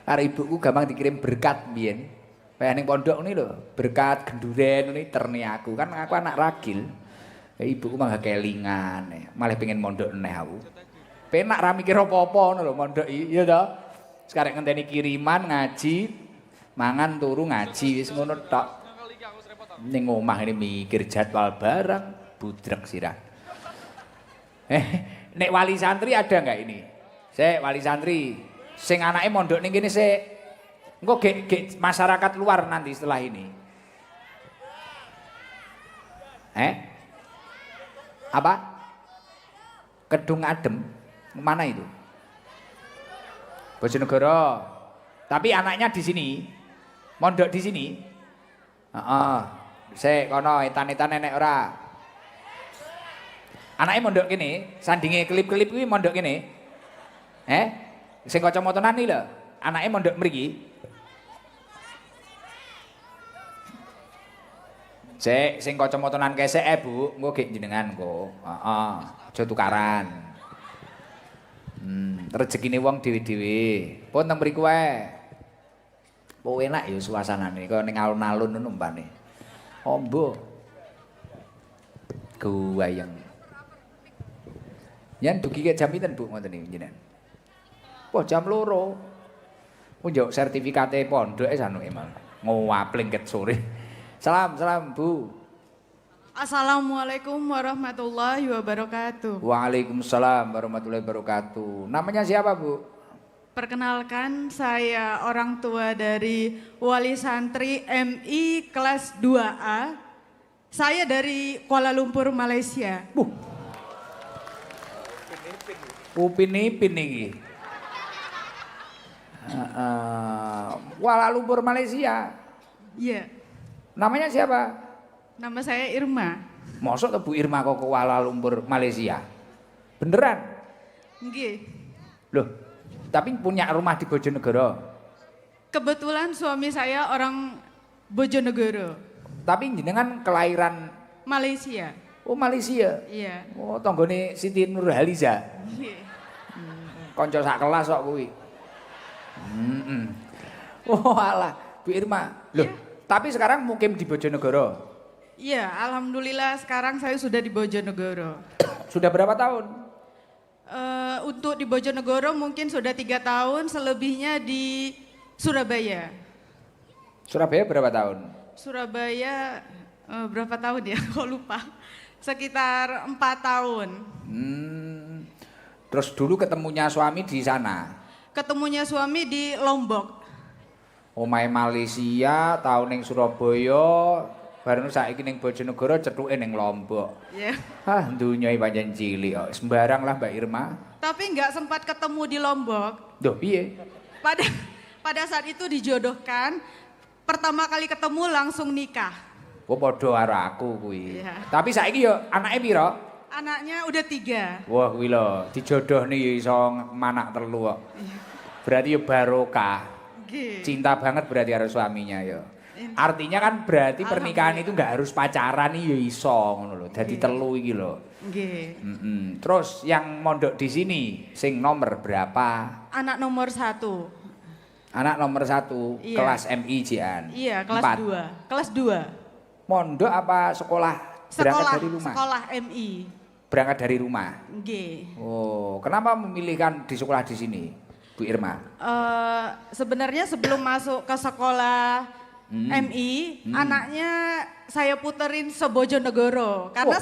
[SPEAKER 1] Karo ibuku gampang dikirim berkat mbiyen. Ning pondok ngene lho, berkat genduren ngene terni aku. Kan aku anak ragil. Ibuku mangga kelingan, malah pengen mondok neh aku. Penak ra mikir apa-apa ngono lho mondok iki, ya to. Sekarang ngenteni kiriman ngaji, mangan turu ngaji wis ngono tok. Ning omah ini mikir jadwal barang, budrek sirah. Nek wali santri ada enggak ini? Sik wali santri, sing anake mondok ning kene sik. Engko gek masyarakat luar nanti setelah ini. Apa? Kedung Adem. Mana itu? Bojonegoro. Tapi anaknya di sini. Mondok di sini. Heeh. Sik kono etan-etan nenek ora. Anake mondok kene, sandinge klip-klip kuwi mondok kene. Sing kacamataan iki lho. Anake mondok mriki. Sik sing kacamataan kesek Bu, engko gek jenengan engko. Heeh. Aja tukaran. Rezekine wong dhewe-dhewe. Pun teng mriku wae. Po enak ya suasanane kaya ning alun-alun ngono umpane. Ombo. Guwayeng. Yen dugi ke jam pinten Bu ngoten niku jenengan? Wah jam 2. Oh njuk sertifikate pondoke sanuke malah. Ngowapling ket sore. Salam Bu.
[SPEAKER 6] Assalamualaikum warahmatullahi wabarakatuh.
[SPEAKER 1] Waalaikumsalam warahmatullahi wabarakatuh. Namanya siapa Bu?
[SPEAKER 6] Perkenalkan saya orang tua dari Wali Santri MI kelas 2A. Saya dari Kuala Lumpur, Malaysia.
[SPEAKER 1] Upin Ipin iki. Kuala Lumpur Malaysia.
[SPEAKER 6] Iya,
[SPEAKER 1] Namanya siapa?
[SPEAKER 6] nama saya Irma.
[SPEAKER 1] Mosok tuh Bu Irma kok ke Kuala Lumpur Malaysia? Beneran?
[SPEAKER 6] Nggih.
[SPEAKER 1] Loh, tapi punya rumah di Bojonegoro.
[SPEAKER 6] Kebetulan suami saya orang Bojonegoro,
[SPEAKER 1] Tapi jenengan kelahiran
[SPEAKER 6] Malaysia.
[SPEAKER 1] oh Malaysia.
[SPEAKER 6] Iya.
[SPEAKER 1] Oh, tanggane Siti Nurhaliza.
[SPEAKER 6] Nggih.
[SPEAKER 1] Kanca sak kelas kok kuwi. Oh alah, Bu Irma. Loh, tapi sekarang mukim di Bojonegoro.
[SPEAKER 6] Iya, alhamdulillah sekarang saya sudah di Bojonegoro.
[SPEAKER 1] Sudah berapa tahun?
[SPEAKER 6] Untuk di Bojonegoro mungkin sudah 3 tahun, selebihnya di Surabaya.
[SPEAKER 1] Surabaya berapa tahun?
[SPEAKER 6] Surabaya berapa tahun ya? Kok lupa. Sekitar 4 tahun.
[SPEAKER 1] Terus dulu ketemunya suami di sana.
[SPEAKER 6] Ketemunya suami di Lombok.
[SPEAKER 1] Omahe Malaysia, tahun ning Surabaya, bareng saiki ning Bojonegoro, cethuke ning Lombok.
[SPEAKER 6] Ya.
[SPEAKER 1] Ah, dunya iki pancen cilik kok. Sembarang lah Mbak Irma.
[SPEAKER 6] Tapi nggak sempat ketemu di Lombok.
[SPEAKER 1] Duh, piye?
[SPEAKER 6] Pada saat itu dijodohkan, pertama kali ketemu langsung nikah.
[SPEAKER 1] Oh, padha karo aku kuwi.
[SPEAKER 6] Iya.
[SPEAKER 1] Tapi saiki yo anake pira?
[SPEAKER 6] Anaknya udah 3.
[SPEAKER 1] Wah, kuwi lho, dijodohne yo iso manak 3 kok. Berarti yo barokah.
[SPEAKER 6] Nggih.
[SPEAKER 1] Cinta banget berarti karo suaminya yo. Artinya kan berarti pernikahan itu nggak harus pacaran nih yo iso ngono lho. Dadi 3 iki lho.
[SPEAKER 6] Nggih.
[SPEAKER 1] Terus yang mondok di sini sing nomor berapa?
[SPEAKER 6] Anak nomor 1.
[SPEAKER 1] Anak nomor 1
[SPEAKER 6] Iya.
[SPEAKER 1] kelas MI Jian.
[SPEAKER 6] Iya, kelas
[SPEAKER 1] 4.
[SPEAKER 6] 2. Kelas 2.
[SPEAKER 1] Mondok apa sekolah? Berangkat dari rumah.
[SPEAKER 6] Sekolah MI.
[SPEAKER 1] Berangkat dari rumah.
[SPEAKER 6] Nggih.
[SPEAKER 1] Oh, kenapa memilihkan di sekolah di sini, Bu Irma?
[SPEAKER 6] Sebenarnya sebelum masuk ke sekolah MI, anaknya saya puterin se-Bojonegoro. Karena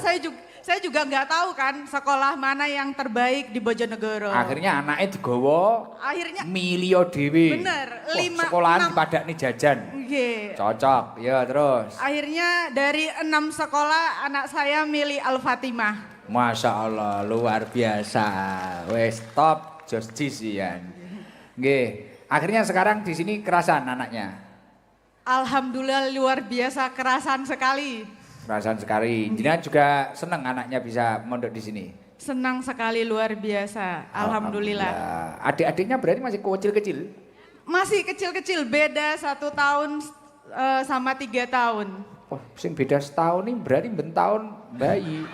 [SPEAKER 6] saya juga nggak tahu kan sekolah mana yang terbaik di Bojonegoro.
[SPEAKER 1] Akhirnya anaknya digawa
[SPEAKER 6] Akhirnya
[SPEAKER 1] milio dhewe.
[SPEAKER 6] Bener,
[SPEAKER 1] Wah,
[SPEAKER 6] 5,
[SPEAKER 1] sekolahan
[SPEAKER 6] 6.
[SPEAKER 1] dipadakne jajan.
[SPEAKER 6] nggih.
[SPEAKER 1] Cocok, ya terus.
[SPEAKER 6] Akhirnya dari 6 sekolah anak saya milih Al-Fatimah.
[SPEAKER 1] Masya Allah, luar biasa. Wes top, jos jisian. Nggih, akhirnya sekarang di sini kerasan anaknya.
[SPEAKER 6] Alhamdulillah luar biasa kerasan sekali.
[SPEAKER 1] Kerasan sekali. Jenengan juga seneng anaknya bisa mondok di sini.
[SPEAKER 6] Senang sekali luar biasa. Alhamdulillah.
[SPEAKER 1] Adik-adiknya berarti masih kecil-kecil.
[SPEAKER 6] Masih kecil-kecil, beda 1 tahun sama 3 tahun.
[SPEAKER 1] Wah, sing beda setahun nih berarti bentahun bayi.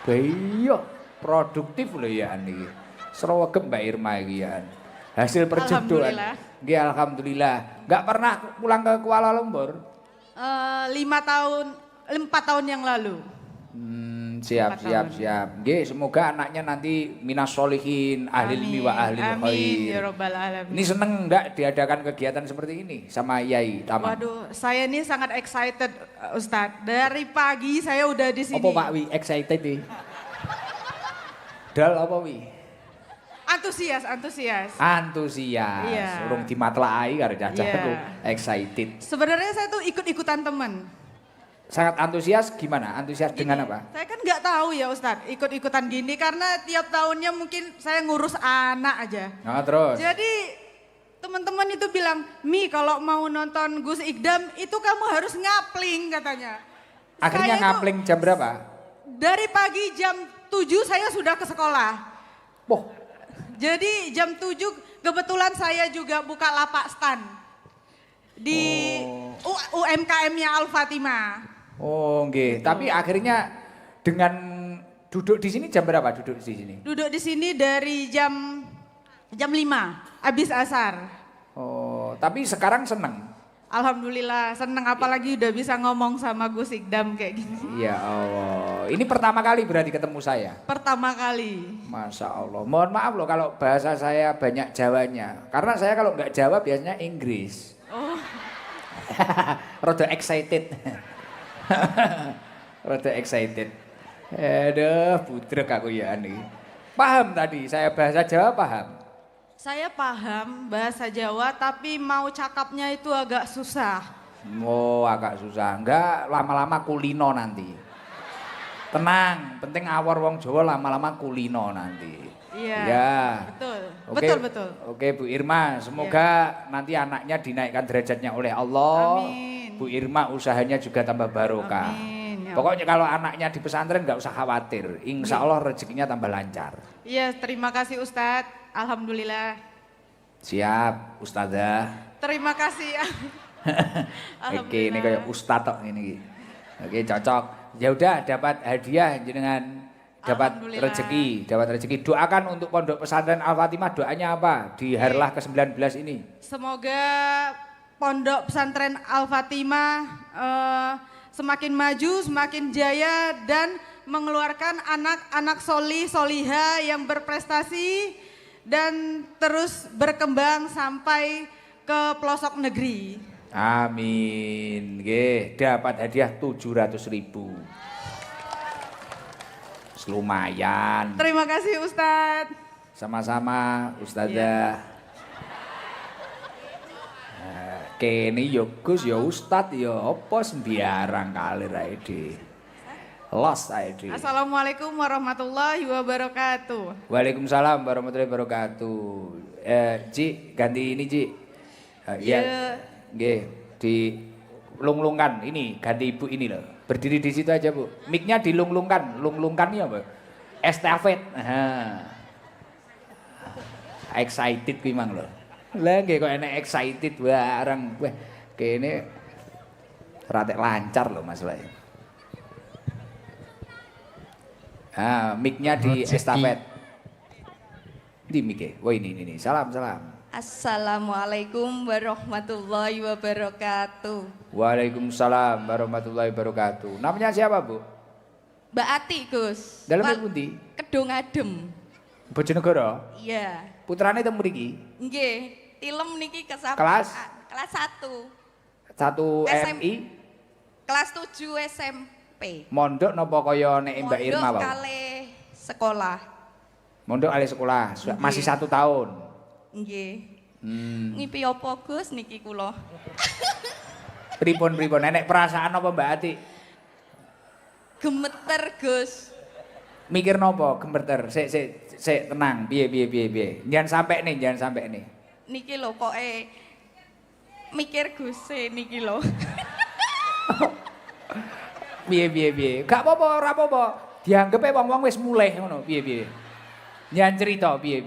[SPEAKER 1] Bayi yo produktif loh ya ini. Srowegem Mbak Irma iki ya. Hasil perjodohan.
[SPEAKER 6] Alhamdulillah.
[SPEAKER 1] Nggih, alhamdulillah. Enggak pernah pulang ke Kuala Lumpur.
[SPEAKER 6] 4 tahun yang lalu.
[SPEAKER 1] Siap.
[SPEAKER 6] 4 tahun.
[SPEAKER 1] Nggih, semoga anaknya nanti minas solihin, ahlil ilmi wa ahlil
[SPEAKER 6] Amin
[SPEAKER 1] khair.
[SPEAKER 6] ya robbal alamin.
[SPEAKER 1] Ini seneng enggak diadakan kegiatan seperti ini sama Yai Taman?
[SPEAKER 6] Waduh, saya ini sangat excited Ustadz. Dari pagi saya udah di sini.
[SPEAKER 1] Apa Pak Wi excited nih? Dal apa Wi?
[SPEAKER 6] Antusias.
[SPEAKER 1] Antusias.
[SPEAKER 6] Iya.
[SPEAKER 1] Urung dimatlai karo cacah
[SPEAKER 6] Iya.
[SPEAKER 1] aku excited.
[SPEAKER 6] Sebenarnya saya tuh ikut-ikutan temen.
[SPEAKER 1] Sangat antusias gimana? Antusias dengan apa?
[SPEAKER 6] Saya kan nggak tahu ya Ustadz, ikut-ikutan gini karena tiap tahunnya mungkin saya ngurus anak aja.
[SPEAKER 1] Nah, terus.
[SPEAKER 6] Jadi teman-teman itu bilang, Mi kalau mau nonton Gus Ikdam itu kamu harus ngapling katanya.
[SPEAKER 1] Akhirnya
[SPEAKER 6] Saya
[SPEAKER 1] ngapling jam berapa?
[SPEAKER 6] Dari pagi jam 7 saya sudah ke sekolah.
[SPEAKER 1] Wah,
[SPEAKER 6] Jadi jam 7 kebetulan saya juga buka lapak stand di UMKM-nya Al-Fatimah.
[SPEAKER 1] oh nggih. Tapi akhirnya dengan duduk di sini jam berapa duduk di sini?
[SPEAKER 6] Duduk di sini dari jam 5 habis asar.
[SPEAKER 1] Oh, tapi sekarang seneng.
[SPEAKER 6] Alhamdulillah seneng apalagi udah bisa ngomong sama Gus Ikdam kayak gini.
[SPEAKER 1] Ya Allah. Ini pertama kali berarti ketemu saya.
[SPEAKER 6] Pertama kali.
[SPEAKER 1] Masya Allah. Mohon maaf loh kalau bahasa saya banyak Jawanya. Karena saya kalau nggak Jawa biasanya Inggris.
[SPEAKER 6] Oh,
[SPEAKER 1] Rada excited. Rada excited. Aduh, budrek aku ya nih. Paham tadi, saya bahasa Jawa paham.
[SPEAKER 6] saya paham bahasa Jawa tapi mau cakapnya itu agak susah.
[SPEAKER 1] Oh, agak susah. Enggak, lama-lama kulino nanti. Tenang, penting awor wong Jawa lama-lama kulino nanti.
[SPEAKER 6] Iya.
[SPEAKER 1] Ya.
[SPEAKER 6] Betul.
[SPEAKER 1] Oke,
[SPEAKER 6] Betul.
[SPEAKER 1] Oke Bu Irma, semoga nanti anaknya dinaikkan derajatnya oleh Allah.
[SPEAKER 6] Amin.
[SPEAKER 1] Bu Irma usahanya juga tambah barokah.
[SPEAKER 6] Amin, ya
[SPEAKER 1] Pokoknya kalau anaknya di pesantren nggak usah khawatir. Insya Allah rezekinya tambah lancar.
[SPEAKER 6] Iya, terima kasih Ustadz. Alhamdulillah.
[SPEAKER 1] Siap, Ustazah.
[SPEAKER 6] Terima kasih.
[SPEAKER 1] Oke, ini kayak ustaz tok ini. Oke, cocok. Ya udah dapat hadiah jenengan, dapat rezeki, Doakan untuk Pondok Pesantren Al-Fatimah, doanya apa? Di Harlah ke-19 ini.
[SPEAKER 6] Semoga Pondok Pesantren Al-Fatimah semakin maju, semakin jaya dan mengeluarkan anak-anak soliha yang berprestasi dan terus berkembang sampai ke pelosok negeri.
[SPEAKER 1] Amin. Nggih, dapat hadiah 700.000. Lumayan.
[SPEAKER 6] Terima kasih Ustadz.
[SPEAKER 1] Sama-sama Ustazah. Kene ya Gus ya Ustad ya apa sembiarang kali ra iki. Los ae iki.
[SPEAKER 6] Assalamualaikum warahmatullahi wabarakatuh.
[SPEAKER 1] Waalaikumsalam warahmatullahi wabarakatuh. Ci, ganti ini Ci. Ya. Nggih, di lunglungkan ini ganti Ibu ini loh. Berdiri di situ aja, Bu. Mic-nya dilunglungkan. Lunglungkan ini apa? Estafet. Excited kuwi mang lho. Lah nggih kok enek excited bareng. Wah, kene ratek lancar lho masalahnya. Mic-nya di estafet. Di mic-e. Wah ini. Salam.
[SPEAKER 7] Assalamualaikum warahmatullahi wabarakatuh.
[SPEAKER 1] Waalaikumsalam warahmatullahi wabarakatuh. Namanya siapa, Bu?
[SPEAKER 7] Mbak Ati, Gus.
[SPEAKER 1] Dalam pundi?
[SPEAKER 7] Kedung Adem.
[SPEAKER 1] Bojonegoro.
[SPEAKER 7] Iya.
[SPEAKER 1] Putrane teng mriki.
[SPEAKER 7] Nggih, tilem niki kesampaian.
[SPEAKER 1] Kelas?
[SPEAKER 7] Kelas 1.
[SPEAKER 1] 1 MI.
[SPEAKER 7] Kelas 7 SMP.
[SPEAKER 1] Mondok napa kaya nek Mbak Irma, Pak?
[SPEAKER 7] Mondok kalih sekolah.
[SPEAKER 1] Mondok alih sekolah, masih 1 tahun.
[SPEAKER 7] Nggih. Ngipi apa Gus niki kula?
[SPEAKER 1] Pripun enek perasaan apa Mbak Ati?
[SPEAKER 7] Gemeter Gus.
[SPEAKER 1] Mikir napa gemeter? Sik tenang, piye. Jangan sampai nih.
[SPEAKER 7] Niki lho koke mikir Gus niki lho.
[SPEAKER 1] Piye. Gak apa-apa, ora apa-apa. Dianggepe wong-wong wis mulih ngono, piye. Jangan cerita piye.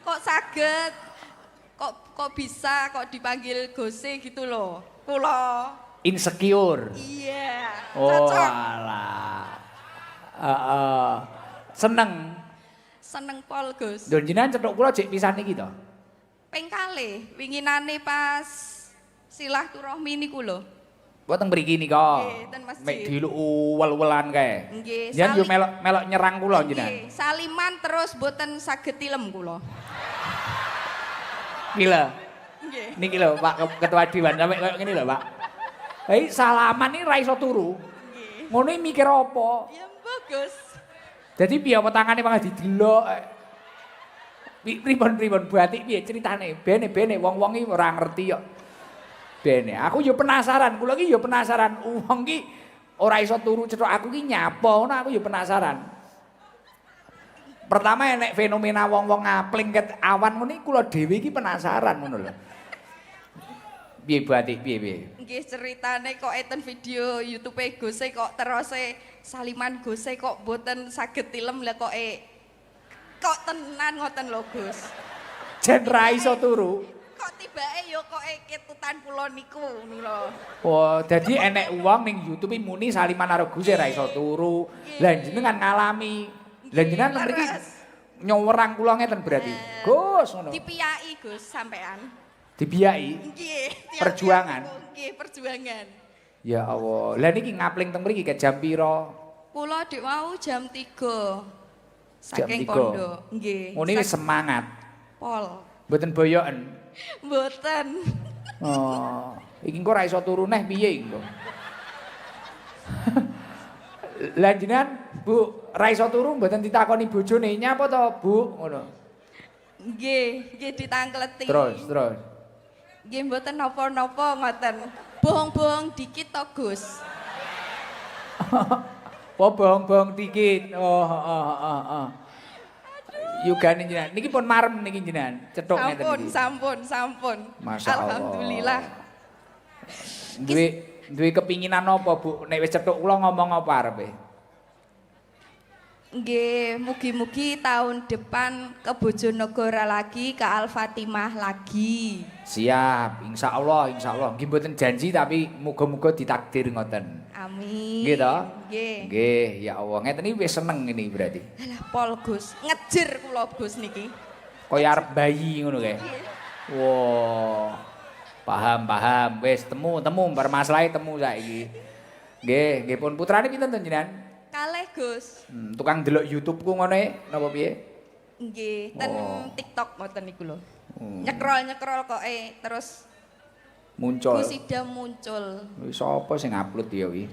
[SPEAKER 7] Kok saged? Kok bisa kok dipanggil Gose gitu loh. Kula
[SPEAKER 1] insecure.
[SPEAKER 7] iya.
[SPEAKER 1] Oh
[SPEAKER 7] Cocok.
[SPEAKER 1] alah. Seneng
[SPEAKER 7] Pol Gus.
[SPEAKER 1] Lho jenengan cethuk kula jek pisan iki to.
[SPEAKER 7] Ping kalih winginane pas silaturahmi niku lho.
[SPEAKER 1] Mboten mriki nika.
[SPEAKER 7] Nggih, ten masjid.
[SPEAKER 1] Mek dilu uwel-uwelan kae.
[SPEAKER 7] Nggih,
[SPEAKER 1] Jenengan yo melok nyerang kula jenengan.
[SPEAKER 7] Nggih, saliman terus boten saged tilem kula.
[SPEAKER 1] Gila.
[SPEAKER 7] Nggih.
[SPEAKER 1] Niki lho Pak Ketua Dewan sampe koyo ngene lho Pak. Hei salaman iki ra iso turu.
[SPEAKER 7] Nggih.
[SPEAKER 1] Ngono iki mikir apa?
[SPEAKER 7] Ya bagus.
[SPEAKER 1] Jadi piye apa tangane malah didelok. Pripun berarti piye ceritane? Bene wong-wong iki ora ngerti kok. Bene, aku yo penasaran, kula iki yo penasaran. Wong iki ora iso turu cethuk aku iki nyapa ngono aku yo penasaran. Pertama enek fenomena wong-wong ngapling ket awan ngono iki kula dhewe iki penasaran ngono lho. Piye berarti piye?
[SPEAKER 7] Nggih ceritane kok eten video YouTube Gose kok terose saliman Gose kok boten saged tilem lah kok tenan ngoten lho Gus.
[SPEAKER 1] Jen ra iso turu.
[SPEAKER 7] Kok tibake yo kok ketutan kula niku ngono lho.
[SPEAKER 1] Oh, dadi enek wong ning YouTube muni saliman karo Gus ra iso turu. Lah jenengan ngalami. Lah jenengan mriki nyowerang kula ngeten berarti. Gus ngono.
[SPEAKER 7] Dipiyaki Gus sampean.
[SPEAKER 1] Dibiyaki.
[SPEAKER 7] Nggih.
[SPEAKER 1] Perjuangan.
[SPEAKER 7] Nggih, perjuangan.
[SPEAKER 1] Ya Allah. Lah niki ngapling teng mriki ke jam pira?
[SPEAKER 7] Kula dik mau jam 3.
[SPEAKER 1] Jam
[SPEAKER 7] Saking
[SPEAKER 1] 3.
[SPEAKER 7] pondok. Nggih.
[SPEAKER 1] Ngono wis semangat.
[SPEAKER 7] Pol.
[SPEAKER 1] Mboten boyoken.
[SPEAKER 7] Mboten.
[SPEAKER 1] Oh, iki engko ra iso turu neh piye engko? Lah jenengan Bu, ra iso turu mboten ditakoni bojone nyapa to, Bu? Ngono.
[SPEAKER 7] Nggih ditangkleti.
[SPEAKER 1] Terus.
[SPEAKER 7] Nggih mboten napa-napa ngoten. Bohong-bohong dikit to, Gus.
[SPEAKER 1] Po bohong-bohong dikit. Oh. Yugane jenengan. Niki pun marem niki jenengan. Cethuk ngeten iki.
[SPEAKER 7] Sampun.
[SPEAKER 1] Masya Allah.
[SPEAKER 7] Alhamdulillah.
[SPEAKER 1] Duwe kepinginan apa, Bu? Nek wis cethuk kula ngomong apa arepe?
[SPEAKER 7] Nggih, mugi-mugi tahun depan ke Bojonegoro lagi, ke Al-Fatimah lagi.
[SPEAKER 1] Siap, insya Allah. Nggih mboten janji tapi muga-muga ditakdir ngoten.
[SPEAKER 7] Amin.
[SPEAKER 1] Nggih to?
[SPEAKER 7] Nggih.
[SPEAKER 1] Nggih, ya Allah. Ngeten iki wis seneng ini berarti.
[SPEAKER 7] Alah pol Gus, ngejer kula Gus niki.
[SPEAKER 1] Kaya arep bayi ngono kae. Wow. Paham. Wis temu, permasalahe temu saiki. Nggih pun putrane pinten to jenengan?
[SPEAKER 7] Kalih Gus.
[SPEAKER 1] Tukang delok YouTube-ku ngono e, napa piye?
[SPEAKER 7] Nggih, ten
[SPEAKER 1] Oh.
[SPEAKER 7] TikTok ngoten niku lho. Nyekrol-nyekrol kok terus
[SPEAKER 1] Muncul.
[SPEAKER 7] Gus Ida muncul.
[SPEAKER 1] Wis sapa sing upload ya wi?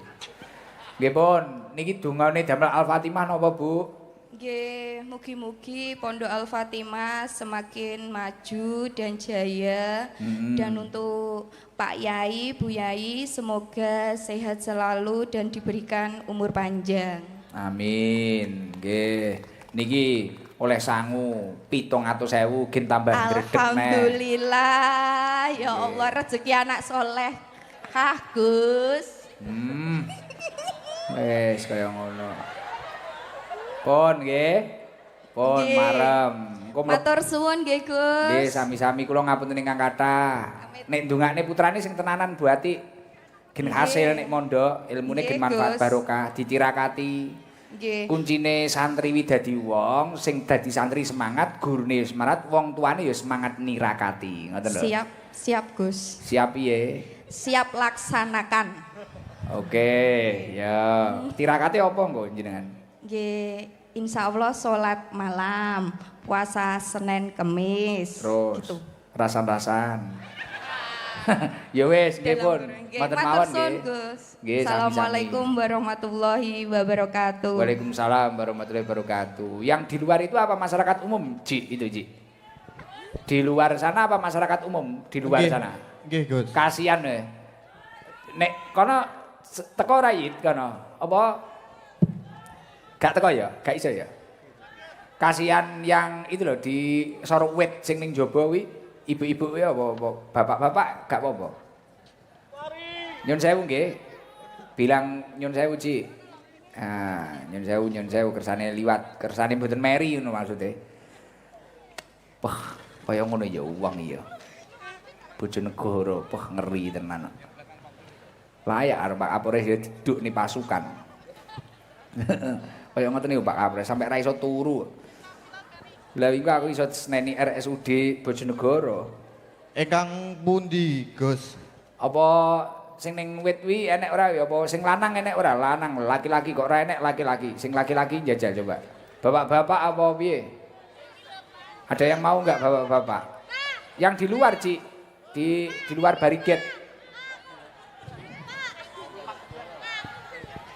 [SPEAKER 1] Nggih pun, niki dungane damel Al-Fatimah napa Bu?
[SPEAKER 7] Nggih, mugi-mugi Pondok Al-Fatimah semakin maju dan jaya. Dan untuk Pak Yai, Bu Yai semoga sehat selalu dan diberikan umur panjang.
[SPEAKER 1] Amin. Nggih. Niki oleh sangu 700.000 gen tambah greget neh.
[SPEAKER 7] Alhamdulillah, ya Allah rezeki anak soleh. Hah, Gus.
[SPEAKER 1] Wes kaya ngono. Pun nggih. Pun
[SPEAKER 7] Nggih.
[SPEAKER 1] marem. Engko
[SPEAKER 7] Matur suwun nggih, Gus.
[SPEAKER 1] nggih sami-sami kula ngapunten ingkang kathah. Nek ndongakne putrane sing tenanan Bu Ati gen hasil nek mondok, ilmune gen
[SPEAKER 7] Nggih,
[SPEAKER 1] manfaat
[SPEAKER 7] Gus.
[SPEAKER 1] barokah, ditirakati.
[SPEAKER 7] Nggih.
[SPEAKER 1] Kuncine santriwi dadi wong sing dadi santri semangat, gurune semangat, wong tuane ya semangat nirakati. Ngoten lho.
[SPEAKER 7] Siap, siap, Gus.
[SPEAKER 1] Siap piye?
[SPEAKER 7] Siap laksanakan.
[SPEAKER 1] Oke, ya. Tirakate apa nggo jenengan?
[SPEAKER 7] Nggih, insya Allah sholat malam, puasa Senin Kemis.
[SPEAKER 1] Terus
[SPEAKER 7] gitu.
[SPEAKER 1] rasan-rasan. Ya wis, nggih pun.
[SPEAKER 7] Nggih,
[SPEAKER 1] Mboten
[SPEAKER 7] matur
[SPEAKER 1] mawon
[SPEAKER 7] suwun,
[SPEAKER 1] nggih.
[SPEAKER 7] Gus.
[SPEAKER 1] Nggih, sami-sami.
[SPEAKER 7] Assalamualaikum warahmatullahi wabarakatuh.
[SPEAKER 1] Waalaikumsalam warahmatullahi wabarakatuh. Yang di luar itu apa masyarakat umum, Ji? Itu, Ji. Di luar sana apa masyarakat umum? Di luar
[SPEAKER 3] Nggih,
[SPEAKER 1] sana.
[SPEAKER 3] Nggih, Gus.
[SPEAKER 1] Kasihan nek kono teko ra Yit kono. Apa gak teko ya? Gak iso ya? Kasihan yang itu loh di sorok wit sing ning jaba kuwi. Ibu-ibu ya apa bapak-bapak gak apa-apa. Nyun sewu nggih. Bilang nyun sewu, Ci. Ah, nyun sewu kersane liwat, kersane mboten meri ngono maksude. Wah, kaya ngono ya uang iya. Bojonegoro, wah ngeri tenan. Layak arep Pak Kapolres ya duduk nih pasukan. Kaya ngoten niku Pak Kapolres sampai ra iso turu. Lah iku aku iso seneni RSUD Bojonegoro.
[SPEAKER 3] Ingkang pundi, Gus?
[SPEAKER 1] Apa sing ning wit kuwi enek ora ya apa sing lanang enek ora? Lanang laki-laki kok ora enek laki-laki. Sing laki-laki jajal coba. Bapak-bapak apa piye? Ada yang mau enggak bapak-bapak? Yang di luar, Ci. Di luar barikade.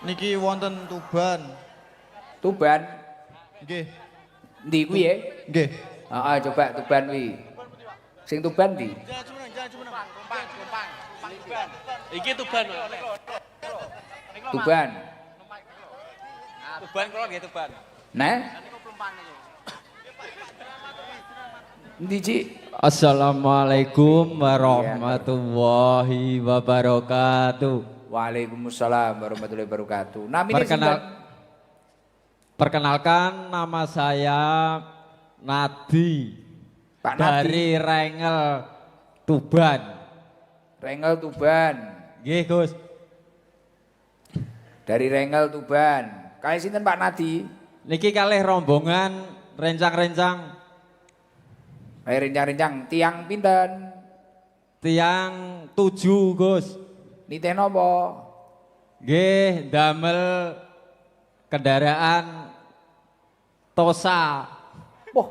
[SPEAKER 3] Niki wonten Tuban.
[SPEAKER 1] Tuban.
[SPEAKER 3] Nggih.
[SPEAKER 1] Ndi kuwi ya?
[SPEAKER 3] Nggih.
[SPEAKER 1] Heeh, coba Tuban kuwi. Sing Tuban ndi?
[SPEAKER 2] Iki Tuban.
[SPEAKER 1] Tuban.
[SPEAKER 2] Tuban kula nggih Tuban.
[SPEAKER 1] Nah. Ndi, Ci?
[SPEAKER 8] Assalamualaikum warahmatullahi wabarakatuh.
[SPEAKER 1] Waalaikumsalam warahmatullahi wabarakatuh. Namine sinten?
[SPEAKER 8] Perkenalkan nama saya Nadi
[SPEAKER 1] Pak
[SPEAKER 8] dari
[SPEAKER 1] Nadi.
[SPEAKER 8] Rengel Tuban.
[SPEAKER 1] Rengel Tuban.
[SPEAKER 8] Nggih, Gus.
[SPEAKER 1] Dari Rengel Tuban. Kae sinten Pak Nadi?
[SPEAKER 8] Niki kalih rombongan rencang-rencang
[SPEAKER 1] Kae rencang-rencang tiang pinten?
[SPEAKER 8] tiang 7, Gus.
[SPEAKER 1] Niteh napa?
[SPEAKER 8] Nggih, damel kendaraan Tosa.
[SPEAKER 1] Wah.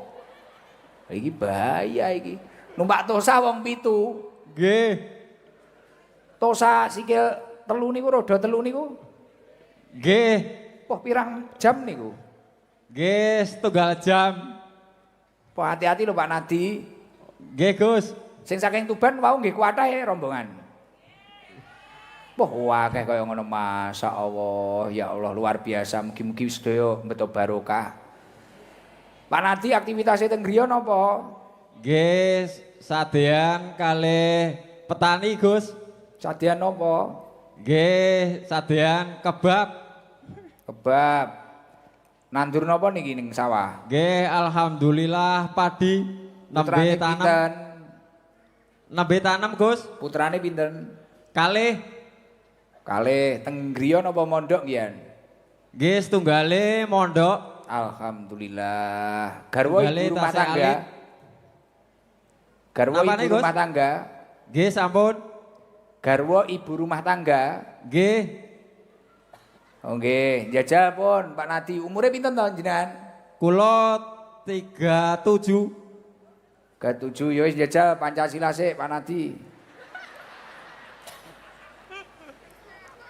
[SPEAKER 1] Iki bahaya iki. Numpak Tosa wong 7.
[SPEAKER 8] Nggih.
[SPEAKER 1] Tosa sikil 3 niku roda 3 niku.
[SPEAKER 8] Nggih.
[SPEAKER 1] Wah, pirang jam niku?
[SPEAKER 8] Nggih, setunggal jam.
[SPEAKER 1] Wah, hati-hati lho Pak Nadi.
[SPEAKER 8] Nggih, Gus.
[SPEAKER 1] Sing saking Tuban wau nggih kuatah ya rombongan. Wah, akeh kaya ngono masyaallah. Ya Allah luar biasa. Mugi-mugi sedaya mbeto barokah. Pak Nadi aktivitasnya teng griya napa?
[SPEAKER 8] Nggih, sadean kalih petani, Gus.
[SPEAKER 1] Sadean napa?
[SPEAKER 8] Nggih, sadean kebab.
[SPEAKER 1] Kebab. Nandur napa niki ning sawah?
[SPEAKER 8] Nggih, alhamdulillah padi nembe
[SPEAKER 1] Putrane
[SPEAKER 8] tanam.
[SPEAKER 1] pinten?
[SPEAKER 8] Nembe tanam, Gus.
[SPEAKER 1] Putrane pinten?
[SPEAKER 8] Kalih.
[SPEAKER 1] Kalih teng griya napa mondok ngian?
[SPEAKER 8] Nggih, setunggale mondok.
[SPEAKER 1] Alhamdulillah. Garwa
[SPEAKER 8] Tunggale
[SPEAKER 1] ibu rumah
[SPEAKER 8] tasih
[SPEAKER 1] tangga.
[SPEAKER 8] alit.
[SPEAKER 1] Garwa
[SPEAKER 8] Apane,
[SPEAKER 1] ibu
[SPEAKER 8] Gus?
[SPEAKER 1] rumah tangga.
[SPEAKER 8] Nggih, sampun.
[SPEAKER 1] Garwa ibu rumah tangga.
[SPEAKER 8] Nggih.
[SPEAKER 1] Oke, jajal pun Pak Nadi. Umurnya pinten to jenengan?
[SPEAKER 8] Kula 37.
[SPEAKER 1] Ke-7 ya wis jajal Pancasila sik Pak Nadi.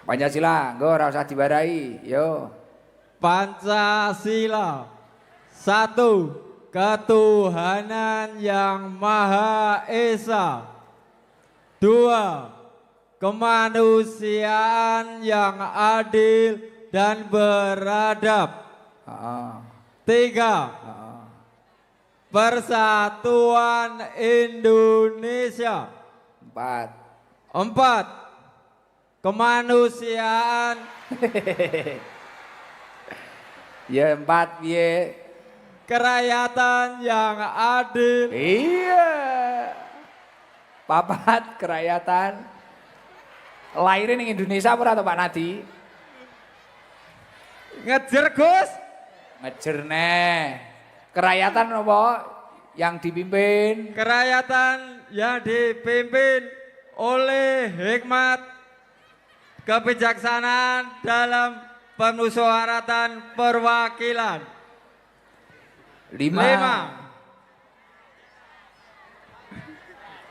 [SPEAKER 1] Pancasila, nggo ora usah diwarai, yo.
[SPEAKER 8] Pancasila. 1. Ketuhanan yang Maha Esa. 2. Kemanusiaan yang adil dan beradab.
[SPEAKER 1] Heeh.
[SPEAKER 8] 3. Persatuan Indonesia.
[SPEAKER 1] 4.
[SPEAKER 8] 4. Kemanusiaan.
[SPEAKER 1] Ya 4 piye?
[SPEAKER 8] Kerakyatan yang adil.
[SPEAKER 1] Iya. 4 kerakyatan. Lahirnya ning Indonesia apa ora to Pak Nadi?
[SPEAKER 8] Ngejer Gus.
[SPEAKER 1] Ngejer neh. Kerakyatan apa yang dipimpin?
[SPEAKER 8] Kerakyatan yang dipimpin oleh hikmat, kebijaksanaan dalam permusyawaratan perwakilan. 5.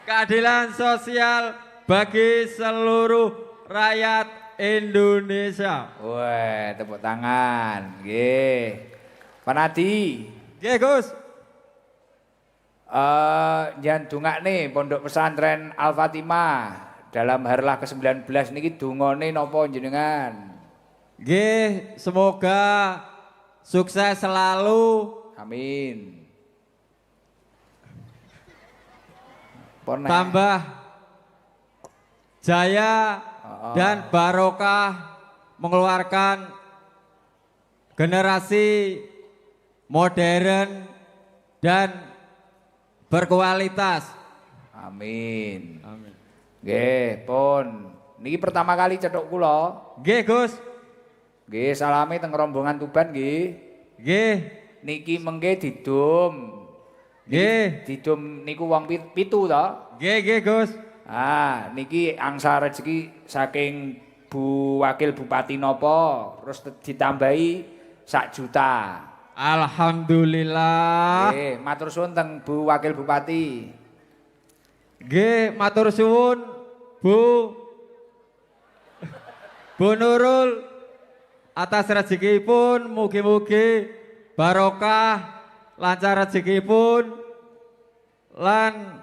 [SPEAKER 8] Keadilan sosial bagi seluruh rakyat Indonesia.
[SPEAKER 1] Wah, tepuk tangan. Nggih. Pak Nadi.
[SPEAKER 8] Nggih, Gus.
[SPEAKER 1] Jangan dongakne Pondok Pesantren Al Fatimah dalam harlah ke-19 niki dongane napa jenengan?
[SPEAKER 8] Nggih, semoga sukses selalu.
[SPEAKER 1] Amin.
[SPEAKER 8] Tambah jaya dan barokah mengeluarkan generasi modern dan berkualitas.
[SPEAKER 1] Amin.
[SPEAKER 8] Amin.
[SPEAKER 1] Nggih, pun. Niki pertama kali cethuk kula.
[SPEAKER 8] Nggih, Gus.
[SPEAKER 1] Nggih, salami teng rombongan Tuban nggih.
[SPEAKER 8] Nggih.
[SPEAKER 1] Niki mengke didum.
[SPEAKER 8] Nggih.
[SPEAKER 1] Didum niku wong pitu to?
[SPEAKER 8] Nggih, Gus.
[SPEAKER 1] Ah, niki angsa rezeki saking Bu Wakil Bupati nopo, terus ditambahi 1 juta.
[SPEAKER 8] Alhamdulillah.
[SPEAKER 1] Nggih, matur suwun teng Bu Wakil Bupati.
[SPEAKER 8] Nggih, matur suwun Bu Nurul atas rezekipun, mugi-mugi barokah, lancar rezekipun lan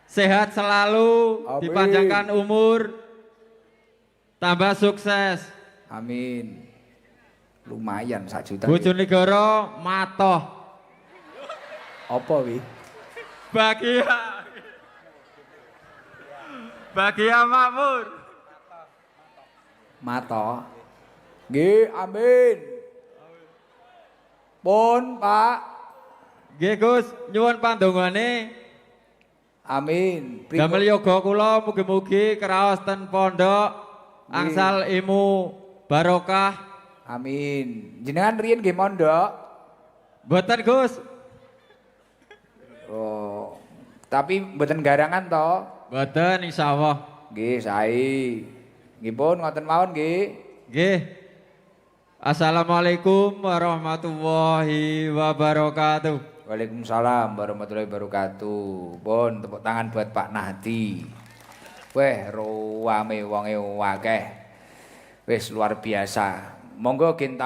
[SPEAKER 8] sehat selalu,
[SPEAKER 1] Amin.
[SPEAKER 8] dipanjangkan umur, tambah sukses.
[SPEAKER 1] Amin. Lumayan 1 juta.
[SPEAKER 8] Bojonegoro matoh.
[SPEAKER 1] Apa wi?
[SPEAKER 8] Bahagia makmur.
[SPEAKER 1] Mato. Nggih, amin. Pun, Pak.
[SPEAKER 8] Nggih Gus, nyuwun pandongane.
[SPEAKER 1] Amin.
[SPEAKER 8] Damel yoga kula mugi-mugi kraos ten pondok angsal ilmu barokah.
[SPEAKER 1] Amin. Jenengan riyen nggih mondok?
[SPEAKER 8] Mboten Gus.
[SPEAKER 1] Oh. Tapi mboten garangan to?
[SPEAKER 8] Mboten insyaallah.
[SPEAKER 1] Nggih, sae. Nggih pun ngoten mawon nggih.
[SPEAKER 8] Nggih. Assalamualaikum warahmatullahi wabarakatuh.
[SPEAKER 1] Waalaikumsalam warahmatullahi wabarakatuh. Pun tepuk tangan buat Pak Nahdi. Weh, ruame wonge akeh. Wis luar biasa. Monggo